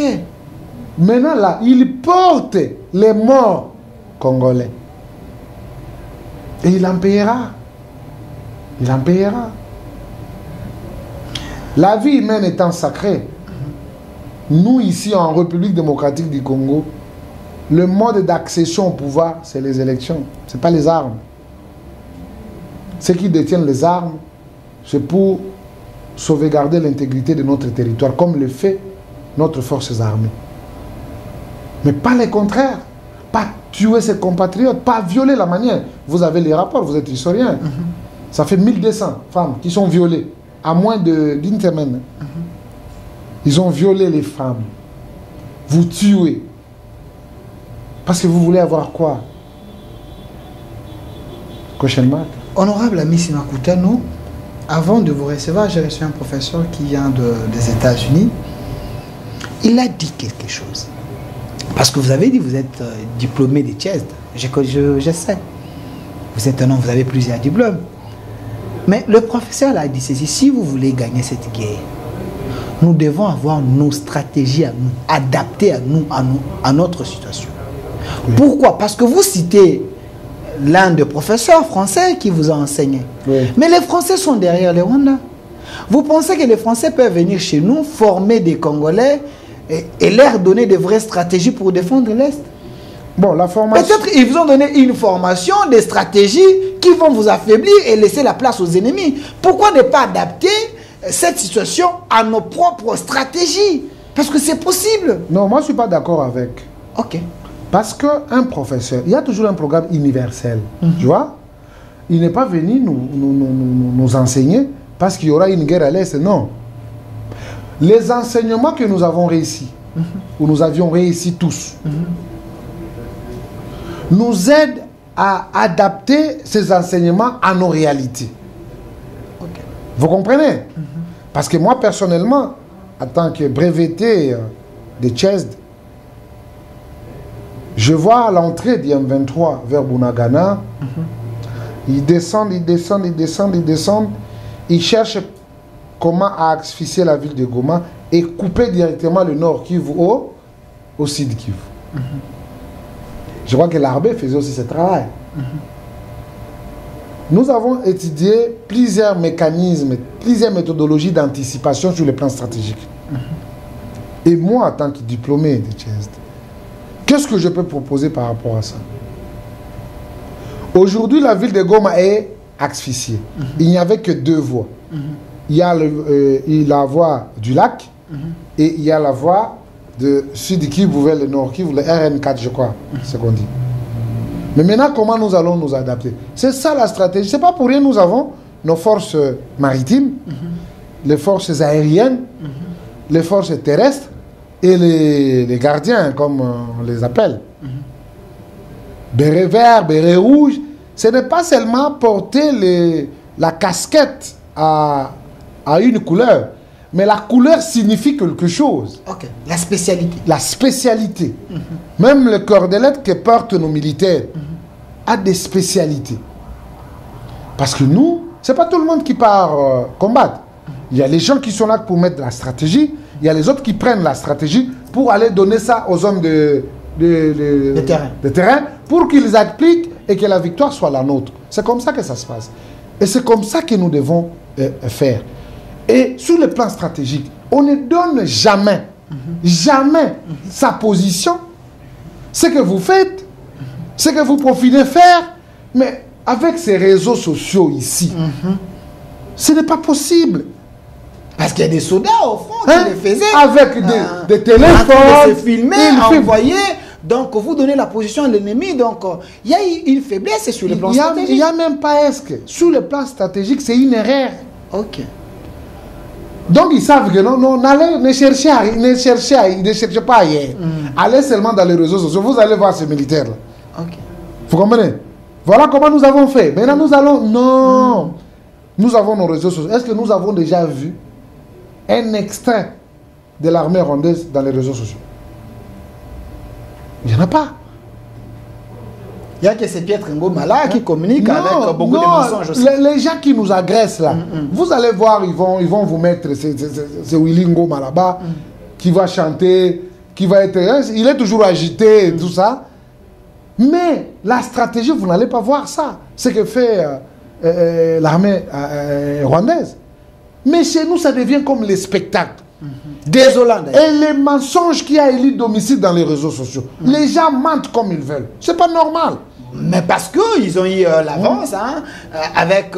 Maintenant, là, il porte les morts congolais. Et il en payera. Il en payera. La vie humaine étant sacrée, nous ici en République démocratique du Congo, le mode d'accession au pouvoir, c'est les élections. Ce n'est pas les armes. Ceux qui détiennent les armes, c'est pour sauvegarder l'intégrité de notre territoire, comme le fait notre forces armées. Mais pas le contraire. Pas tuer ses compatriotes, pas violer la manière. Vous avez les rapports, vous êtes historien. Ça fait 1200 femmes qui sont violées à moins d'une semaine. Ils ont violé les femmes. Vous tuez. Parce que vous voulez avoir quoi? Prochainement. Honorable ami Simakutano, avant de vous recevoir, j'ai reçu un professeur qui vient des États-Unis. Il a dit quelque chose. Parce que vous avez dit, vous êtes diplômé de Chest. Je sais. Vous êtes un homme, vous avez plusieurs diplômes. Mais le professeur a dit ceci, si vous voulez gagner cette guerre, nous devons avoir nos stratégies à nous, adaptées à notre situation. Oui. Pourquoi? Parce que vous citez l'un des professeurs français qui vous a enseigné. Oui. Mais les Français sont derrière les Rwandais. Vous pensez que les Français peuvent venir chez nous, former des Congolais et leur donner de vraies stratégies pour défendre l'Est? Bon, la formation... Peut-être ils vous ont donné une formation, des stratégies qui vont vous affaiblir et laisser la place aux ennemis. Pourquoi ne pas adapter cette situation à nos propres stratégies? Parce que c'est possible. Non, moi je ne suis pas d'accord avec. Ok. Parce qu'un professeur, il y a toujours un programme universel. Tu vois? Il n'est pas venu nous enseigner parce qu'il y aura une guerre à l'Est. Non. Les enseignements que nous avons réussi, ou nous avions réussi tous, nous aident à adapter ces enseignements à nos réalités. Okay. Vous comprenez? Parce que moi, personnellement, en tant que breveté de Chest, je vois l'entrée du M23 vers Bunagana. Ils descendent, ils descendent, ils descendent, ils descendent. Ils cherchent comment asphyxier la ville de Goma et couper directement le nord Kivu au sud Kivu. Je crois que l'armée faisait aussi ce travail. Nous avons étudié plusieurs mécanismes, plusieurs méthodologies d'anticipation sur le plan stratégique. Et moi, en tant que diplômé de Chest, qu'est-ce que je peux proposer par rapport à ça? Aujourd'hui, la ville de Goma est asphyxiée. Il n'y avait que deux voies. Il y a la voie du lac et il y a la voie de Sud Kivu vers le Nord Kivu, le RN4, je crois, c'est ce qu'on dit. Mais maintenant, comment nous allons nous adapter? C'est ça la stratégie. C'est pas pour rien nous avons nos forces maritimes, les forces aériennes, les forces terrestres et les gardiens, comme on les appelle. Béret vert, béret rouge, ce n'est pas seulement porter la casquette à une couleur, mais la couleur signifie quelque chose. Ok, la spécialité. La spécialité. Même le cordelette que portent nos militaires a des spécialités. Parce que nous, ce n'est pas tout le monde qui part combattre. Il y a les gens qui sont là pour mettre la stratégie, il y a les autres qui prennent la stratégie pour aller donner ça aux hommes de terrain pour qu'ils appliquent et que la victoire soit la nôtre. C'est comme ça que ça se passe. Et c'est comme ça que nous devons faire. Et sur le plan stratégique, on ne donne jamais, jamais sa position, ce que vous faites, ce que vous profitez faire, mais avec ces réseaux sociaux ici, ce n'est pas possible. Parce qu'il y a des soldats au fond qui le faisaient. Avec des téléphones, ils se filmaient, envoyaient. Donc vous donnez la position à l'ennemi. Donc il y a une faiblesse sur le plan stratégique. Il n'y a même pas est-ce. Sur le plan stratégique, c'est une erreur. Ok. Donc ils savent que non, ne cherchez pas ailleurs. Allez seulement dans les réseaux sociaux. Vous allez voir ces militaires-là. Ok. Vous comprenez? Voilà comment nous avons fait. Maintenant nous allons... Non. Nous avons nos réseaux sociaux. Est-ce que nous avons déjà vu un extrait de l'armée rwandaise dans les réseaux sociaux? Il n'y en a pas. Il y a que ces Pietro Ngoma qui communiquent avec beaucoup de mensonges aussi. Les gens qui nous agressent là, vous allez voir, ils vont vous mettre, c'est Willy Ngoma là-bas, qui va chanter, qui va être... Il est toujours agité et tout ça. Mais la stratégie, vous n'allez pas voir ça. Ce que fait l'armée rwandaise. Mais chez nous, ça devient comme les spectacles. Désolant. Et les mensonges qui a élu domicile dans les réseaux sociaux. Les gens mentent comme ils veulent. C'est pas normal. Mais parce qu'ils ont eu l'avance avec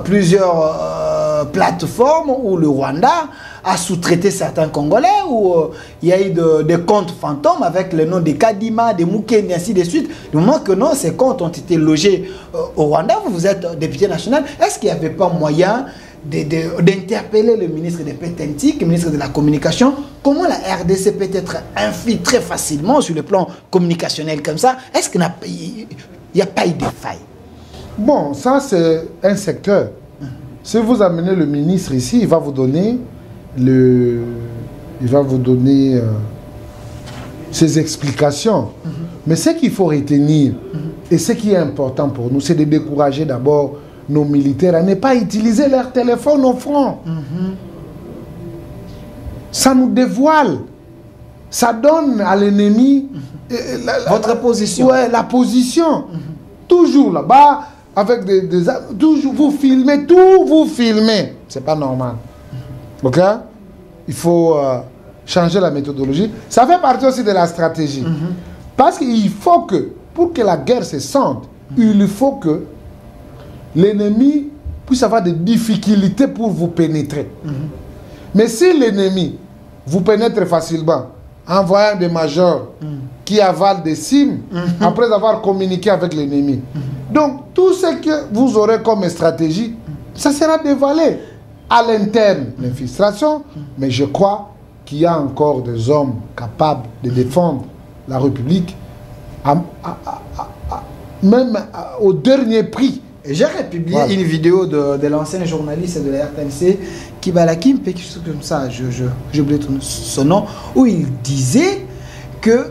plusieurs plateformes où le Rwanda a sous-traité certains Congolais, où il y a eu des comptes fantômes avec le nom de Kadima, de Mukeni, ainsi de suite. Du moment que non, ces comptes ont été logés au Rwanda, vous êtes député national, est-ce qu'il n'y avait pas moyen d'interpeller le ministre de Pétentique, le ministre de la Communication? Comment la RDC peut être infiltrée facilement sur le plan communicationnel comme ça? Est-ce qu'il n'y a pas eu de faille? Bon, ça c'est un secteur. Si vous amenez le ministre ici, il va vous donner ses explications. Mais ce qu'il faut retenir, et ce qui est important pour nous, c'est de décourager d'abord nos militaires à ne pas utiliser leur téléphone au front. Ça nous dévoile. Ça donne à l'ennemi votre position. Ouais, la position. Toujours là-bas, avec toujours vous filmez, tout vous filmez. C'est pas normal. Ok? Il faut changer la méthodologie. Ça fait partie aussi de la stratégie. Parce qu'il faut que, pour que la guerre se sente, il faut que l'ennemi puisse avoir des difficultés pour vous pénétrer. Mais si l'ennemi vous pénètre facilement, en voyant des majors qui avalent des cimes, après avoir communiqué avec l'ennemi. Donc, tout ce que vous aurez comme stratégie, ça sera dévoilé à l'interne, l'infiltration. Mais je crois qu'il y a encore des hommes capables de défendre la République, même au dernier prix. J'ai republié une vidéo de l'ancien journaliste de la RTNC, Kibalakim, quelque chose comme ça, j'ai oublié son nom, où il disait que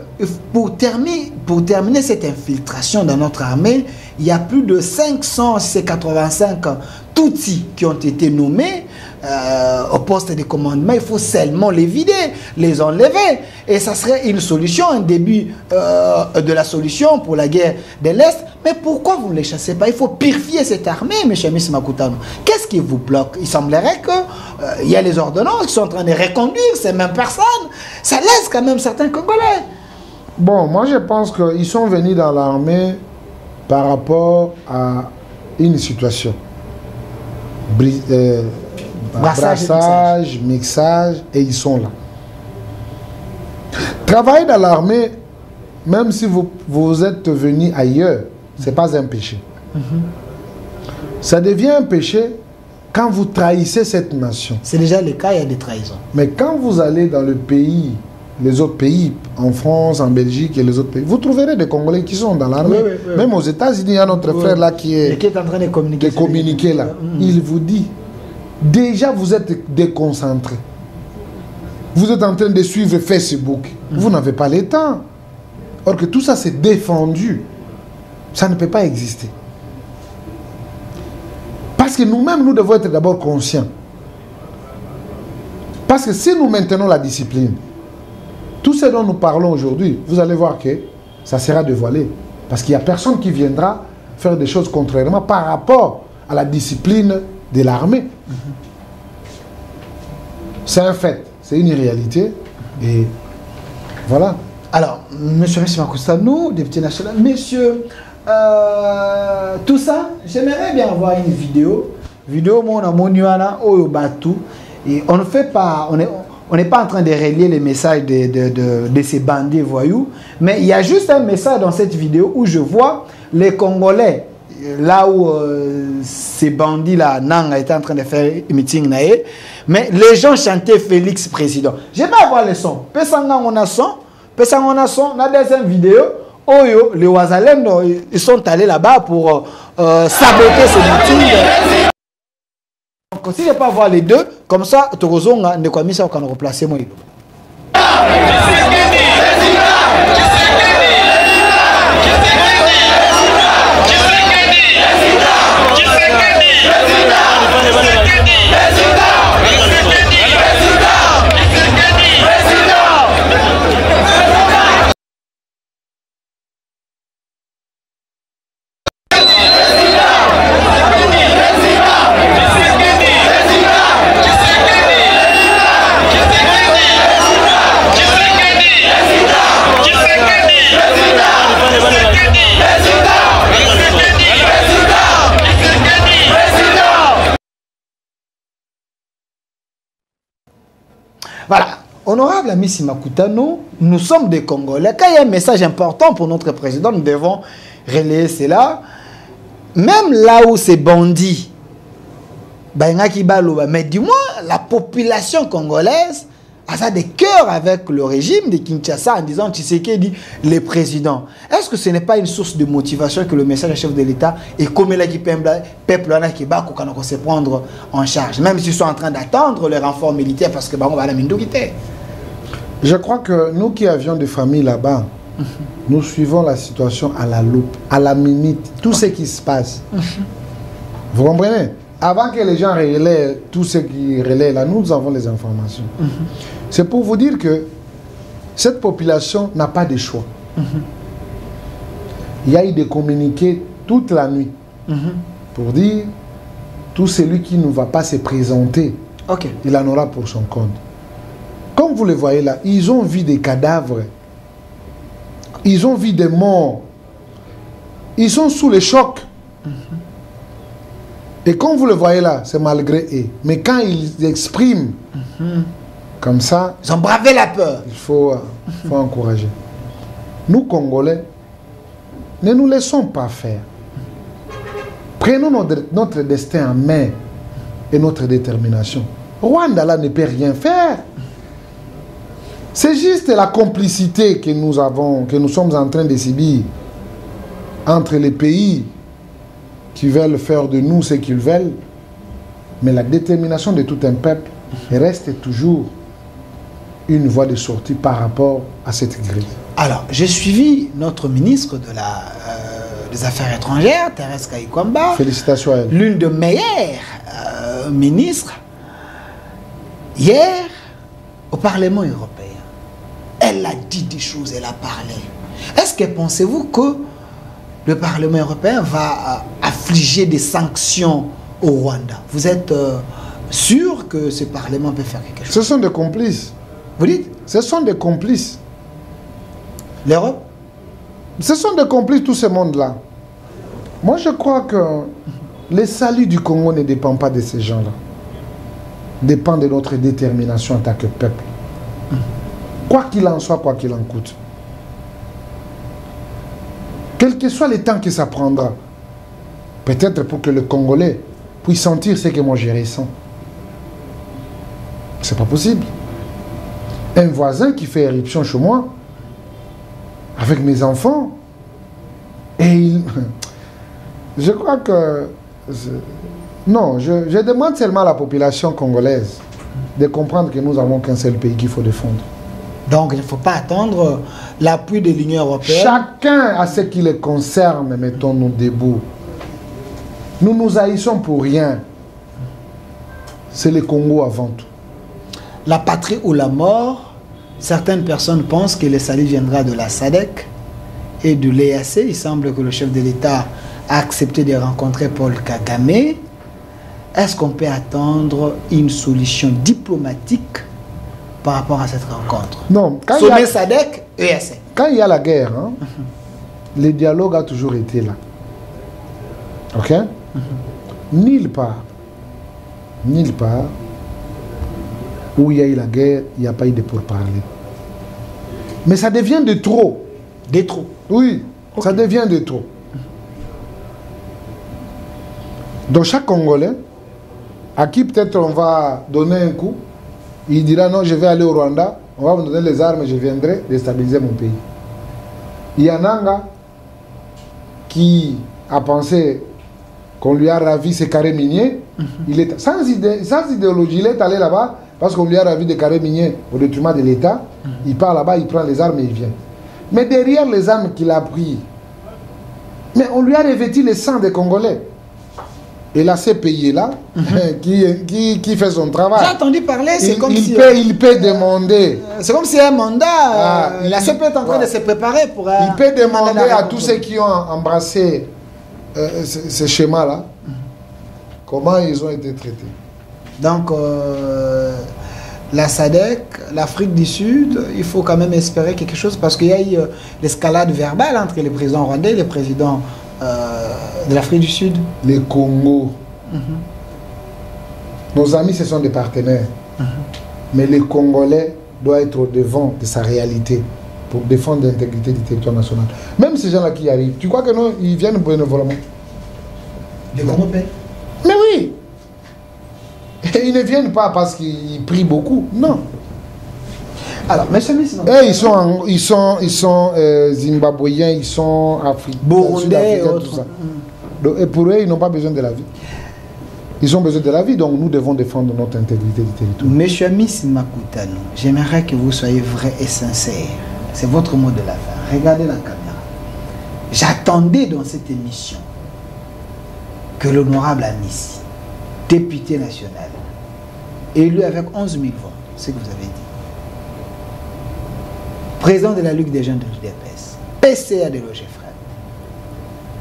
pour terminer cette infiltration dans notre armée, il y a plus de 585 Tutsis qui ont été nommés au poste de commandement. Il faut seulement les vider, les enlever. Et ça serait une solution, un début de la solution pour la guerre de l'Est. Mais pourquoi vous ne les chassez pas? Il faut purifier cette armée, M. Miss Makutano. Qu'est-ce qui vous bloque? Il semblerait qu'il y a les ordonnances qui sont en train de reconduire ces mêmes personnes. Ça laisse quand même certains Congolais. Bon, moi je pense qu'ils sont venus dans l'armée par rapport à une situation. Brassage, mixage, et ils sont là. Travailler dans l'armée, même si vous êtes venu ailleurs, ce n'est pas un péché. Ça devient un péché quand vous trahissez cette nation. C'est déjà le cas, il y a des trahisons. Mais quand vous allez dans le pays, les autres pays, en France, en Belgique et les autres pays, vous trouverez des Congolais qui sont dans l'armée. Oui, oui, oui. Même aux États-Unis, il y a notre frère là qui est en train de communiquer. là. Il vous dit, déjà vous êtes déconcentré. Vous êtes en train de suivre Facebook. Vous n'avez pas le temps. Or que tout ça c'est défendu. Ça ne peut pas exister. Parce que nous-mêmes, nous devons être d'abord conscients. Parce que si nous maintenons la discipline, tout ce dont nous parlons aujourd'hui, vous allez voir que ça sera dévoilé. Parce qu'il n'y a personne qui viendra faire des choses contrairement par rapport à la discipline de l'armée. C'est un fait, c'est une réalité. Et voilà. Alors, monsieur Makusta, nous, député national, monsieur, tout ça, j'aimerais bien avoir une vidéo. Vidéo, mon amoniana, Oyobatu. Et on ne fait pas, on n'est pas en train de relier les messages de ces bandits voyous, mais il y a juste un message dans cette vidéo où je vois les Congolais, là où ces bandits-là, Nang était en train de faire un meeting, mais les gens chantaient Félix président. J'aimerais avoir le son. Pesanga on a son, la deuxième vidéo, Oyo, les Ouazalem, ils sont allés là-bas pour saboter ce meeting. Donc, si je ne peux pas voir les deux, comme ça, Torozonga ne quoi mis ça qu'on a replacé moi. Voilà, honorable ami Simakutano, nous sommes des Congolais. Quand il y a un message important pour notre président, nous devons relayer cela. Même là où c'est bandit, mais du moins la population congolaise a des cœurs avec le régime de Kinshasa en disant Tshisekedi le président. Est-ce que ce n'est pas une source de motivation que le message du chef de l'État et comme il a dit peuple qui va se prendre en charge, même s'ils sont en train d'attendre le renfort militaire parce que on va la quitter. Je crois que nous qui avions des familles là-bas, nous suivons la situation à la loupe, à la minute, tout ce qui se passe. Vous comprenez? Avant que les gens relaient tout ce qui relaie là, nous avons les informations. C'est pour vous dire que cette population n'a pas de choix. Il y a eu des communiqués toute la nuit pour dire tout celui qui ne va pas se présenter, il en aura pour son compte. Comme vous le voyez là, ils ont vu des cadavres, ils ont vu des morts, ils sont sous le choc. Et comme vous le voyez là, c'est malgré eux. Mais quand ils expriment comme ça, ils ont bravé la peur. Il faut encourager. Nous, Congolais, ne nous laissons pas faire. Prenons notre destin en main et notre détermination. Rwanda là ne peut rien faire. C'est juste la complicité que nous avons, que nous sommes en train de subir entre les pays qui veulent faire de nous ce qu'ils veulent, mais la détermination de tout un peuple reste toujours une voie de sortie par rapport à cette grille. Alors, j'ai suivi notre ministre des Affaires étrangères, Thérèse Kayikwamba. Félicitations à elle. L'une des meilleures ministres, hier, au Parlement européen. Elle a dit des choses, elle a parlé. Est-ce que pensez-vous que le Parlement européen va affliger des sanctions au Rwanda? Vous êtes sûr que ce Parlement peut faire quelque chose? Ce sont des complices. Vous dites? Ce sont des complices. L'Europe? Ce sont des complices, tout ce monde-là. Moi, je crois que le salut du Congo ne dépend pas de ces gens-là. Dépend de notre détermination en tant que peuple. Quoi qu'il en soit, quoi qu'il en coûte. Quel que soit le temps que ça prendra, Peut-être pour que le Congolais puisse sentir ce que moi je ressens. C'est pas possible. Un voisin qui fait éruption chez moi, avec mes enfants, et il... Je crois que... Non, je demande seulement à la population congolaise de comprendre que nous n'avons qu'un seul pays qu'il faut défendre. Donc il ne faut pas attendre l'appui de l'Union européenne. Chacun a ce qui le concerne, mettons-nous debout. Nous nous haïssons pour rien. C'est le Congo avant tout. La patrie ou la mort, certaines personnes pensent que le salut viendra de la SADC et de l'EAC. Il semble que le chef de l'État a accepté de rencontrer Paul Kagame. Est-ce qu'on peut attendre une solution diplomatique par rapport à cette rencontre? Non, quand Sommet SADC, EAC. Quand il y a la guerre, hein, le dialogue a toujours été là. Ok? Nulle part où il y a eu la guerre, il n'y a pas eu de pourparlers. Mais ça devient de trop. De trop. Oui, ça devient de trop. Donc chaque Congolais, à qui peut-être on va donner un coup, il dira non, je vais aller au Rwanda, on va me donner les armes et je viendrai déstabiliser mon pays. Il y en a un gars qui a pensé qu'on lui a ravi ses carrés miniers. Il est sans idéologie, il est allé là-bas parce qu'on lui a ravi des carrés miniers au détriment de l'État. Il part là-bas, il prend les armes et il vient. Mais derrière les armes qu'il a pris, mais on lui a revêtu le sang des Congolais. Et là, ces pays-là, qui fait son travail. J'ai entendu parler, c'est comme si... Il peut demander... C'est comme si un mandat, la CEP est en train de se préparer pour... il peut demander à tous ceux qui ont embrassé ce schéma-là, comment ils ont été traités. Donc, la SADC, l'Afrique du Sud, il faut quand même espérer quelque chose parce qu'il y a eu l'escalade verbale entre le président rwandais et le président de l'Afrique du Sud. Le Congo. Nos amis, ce sont des partenaires. Mais le Congolais doit être au devant de sa réalité pour défendre l'intégrité du territoire national. Même ces gens-là qui arrivent, tu crois que non, ils viennent bénévolement? Les Congolais. Mais oui. Et ils ne viennent pas parce qu'ils prient beaucoup. Non. Alors, mais ils sont zimbabwéens, ils sont africains, burundais, tout ça. Donc, et pour eux, ils n'ont pas besoin de la vie. Ils ont besoin de la vie, donc nous devons défendre notre intégrité du territoire. Monsieur Miss Makutano, j'aimerais que vous soyez vrai et sincère. C'est votre mot de la fin. Regardez la caméra. J'attendais dans cette émission que l'honorable Amissi, député national, élu avec 11 000 voix, ce que vous avez dit, président de la Ligue des jeunes de l'UDPS, PCA de l'OGFREM,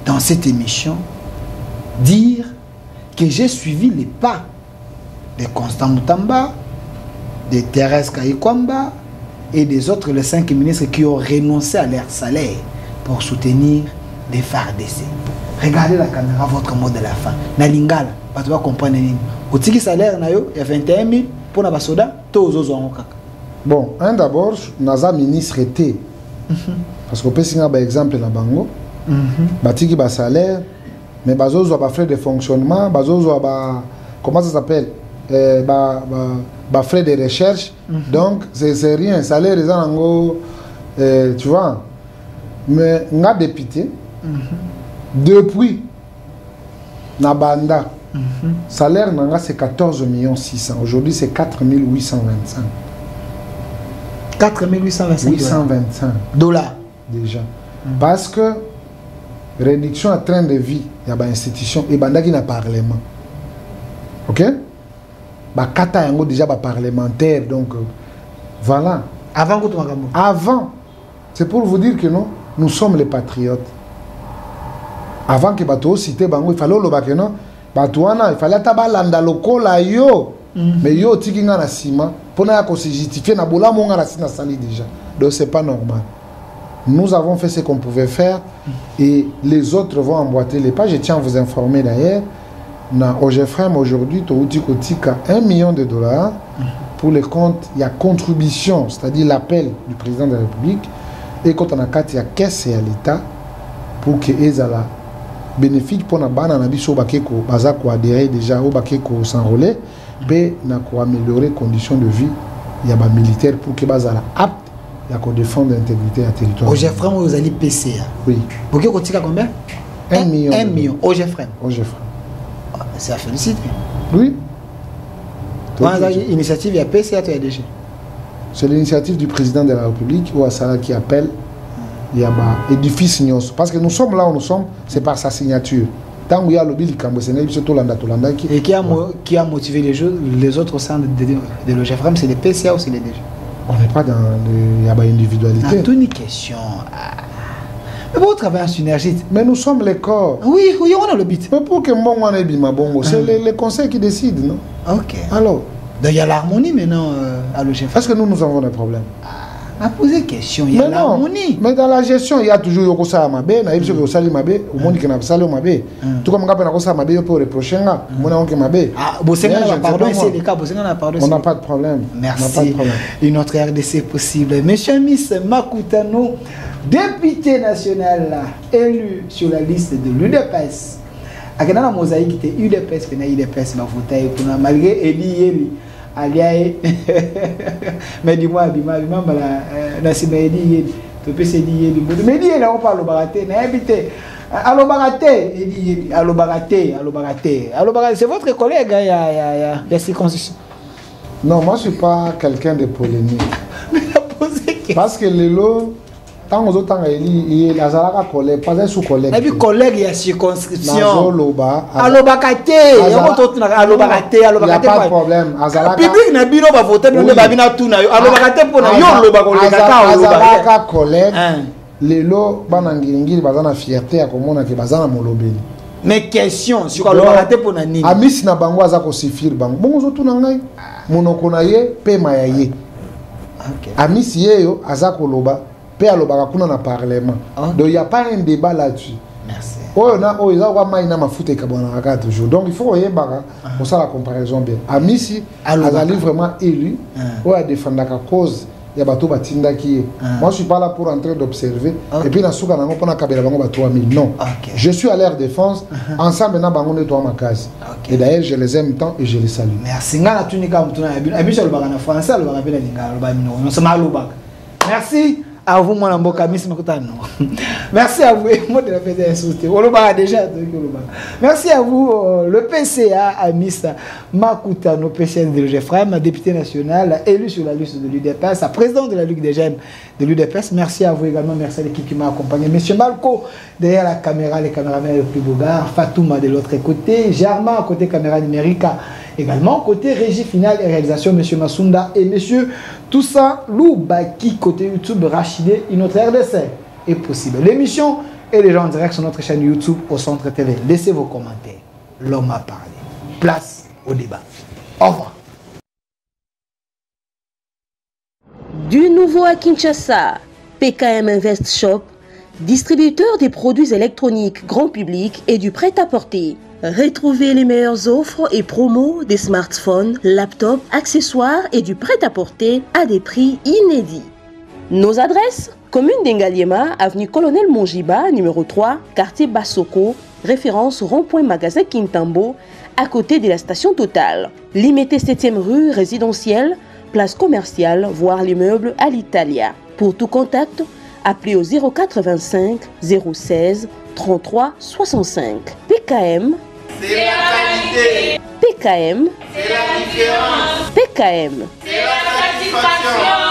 dans cette émission, dire que j'ai suivi les pas de Constant Moutamba, de Thérèse Kayikwamba et des autres, les 5 ministres qui ont renoncé à leur salaire pour soutenir les FARDC. Regardez la caméra, votre mot de la fin. Na lingala, tu vas comprendre. Au tiki salaire, il y a 21 000 pour les soldats, tous les autres. Bon, d'abord, Naza ministre était. Parce qu'on peut signer par exemple la Bango, batiki ba salaire, mais bazo zo ba frais de fonctionnement, bazo zo ba comment ça s'appelle, ba frais de recherche. Donc c'est rien, salaire les ango, tu vois. Mais nga député depuis Nabanda, salaire nanga c'est 14 600 000. Aujourd'hui c'est 4 825. 4 825 dollars déjà. Parce que réduction à train de vie, il y a une institution et bandaki na parlement. Ok? Ba kata yango déjà ba parlementaire, donc voilà. Avant, c'est pour vous dire que nous sommes les patriotes. Avant que bato cité bango, il fallait le que non, batouana, il fallait tabalanda lokola yo. Mais yo tikinga na sima pour na ko se justifier na bola monga na sina sali déjà. Donc c'est pas normal. Nous avons fait ce qu'on pouvait faire et les autres vont emboîter les pas. Je tiens à vous informer d'ailleurs, na OGFREM aujourd'hui touti kotika 1 million de dollars pour les comptes, il y a contribution, c'est-à-dire l'appel du président de la République et quand on a 4 il y a caisse et à l'État pour que ezala bénéfique pour na bana na biso bakeko baza ko adhérer déjà au bakeko s'enrôler mais na ko améliorer conditions de vie ya ba militaire pour que bazala apte ya ko défendre l'intégrité du territoire. Au Jeffrem vous allez PCA. Oui. Pour que tika combien? 1 million. 1 million au Jeffrem. Au Jeffrem. C'est à féliciter. Oui. Initiative ya PCA tu as déjà. C'est l'initiative du président de la République ou Assala qui appelle Yaba édifice Nyos. Parce que nous sommes là où nous sommes, c'est par sa signature. Tant qu'il y a le bill et qui a motivé les autres au sein de l'OGFRM, c'est les PCA ou c'est les DG? On n'est pas dans l'individualité. C'est une question. Mais vous travaillez en synergie. Mais nous sommes les corps. Oui, oui, on a le but. Mais pour que mon bongo, c'est les conseils qui décident, non? Ok. Alors. Donc il y a l'harmonie maintenant à l'OGFRM. Est-ce que nous avons des problèmes? À poser question, il y a l'harmonie. Mais dans la gestion, il y a toujours Yoko Mabe, Naïb Yoko Sali Mabe, au monde qui n'a pas salé Mabe. Tout comme Gapena Kosa Mabe, pour reprocher, mon oncle Mabe. Ah, pardon, c'est le cas, on n'a pas de problème. Merci. Une autre RDC possible. Monsieur Miss Makutano, député national élu sur la liste de l'UDPS. À la mosaïque, était UDPS, qui n'a UDPS, ma faute, malgré Eli. Aliae, mais dis-moi, Nassim Eli, tu peux se dire, mais dis là on parle au baraté, n'a habité. Allo baraté, c'est votre collègue, il y a circoncision. Non, moi je ne suis pas quelqu'un de polémique. Parce que les lots, tant aux autres, il y a un collègue, pas un sous-collègue. Et puis collègue, il y a circonscription. Allo baraté, il n'y a pas de problème. Public n'a bino ba voter, mais ba bina tout na. Allo baraté pour na yo lo ba collègue. Collègue, les lots, banangingiri, bazana fierté à comment on a que bazana molobeli. Mais question sur allo baraté pour na nini? Amis na bango aza ko sifir bango. Bon zo tout na ngai. Monoko na ye pe mayaye. OK. Amis yeyo aza ko loba. Pe alobaka kuna na parlement. Donc il y a pas un débat là-dessus. Merci. Oh na oh ils ont maina mafuta kabona ka toujours. Donc il faut y baka pour ça la comparaison bien. Amisi azali vraiment élu ou à défendre la cause ya bato batinda qui moi je suis pas là pour entrer d'observer et puis na suka nango pona kabela bango ba 3000 non. Je suis à leur défense ensemble na bango ne toi ma case. Et d'ailleurs je les aime tant et je les salue. Merci ngana tunika mutuna ya abi le baka na français le baka pena ninga le ba mino. On se malu baka. Merci. À vous, mon amboka, merci à vous, moi de la PDS. Déjà, merci à vous, le PCA, à Miss Makutano, PCN de l'UGFRM, député national, élu sur la liste de l'UDPS, président de la Ligue des jeunes de l'UDPS. Merci à vous également, merci à l'équipe qui m'a accompagné. Monsieur Malco, derrière la caméra, les caméramans les plus beaux gars, Fatouma de l'autre côté, Germain, côté caméra numérique. Également, côté régie finale et réalisation, M. Masunda et M. Toussaint Loubaki, côté YouTube, Rachidé, une autre RDC est possible. L'émission est déjà en direct sur notre chaîne YouTube au Centre TV. Laissez vos commentaires. L'homme a parlé. Place au débat. Au revoir. Du nouveau à Kinshasa, PKM Invest Shop, distributeur des produits électroniques grand public et du prêt-à-porter. Retrouvez les meilleures offres et promos des smartphones, laptops, accessoires et du prêt-à-porter à des prix inédits. Nos adresses: commune d'Engaliema, avenue Colonel Mongiba, numéro 3, quartier Bassoko, référence rond-point magasin Kintambo, à côté de la station Total. Limité 7e rue résidentielle, place commerciale, voire l'immeuble à l'Italia. Pour tout contact, appelez au 085 016 33 65. PKM. C'est la qualité. PKM. C'est la différence. PKM. C'est la satisfaction.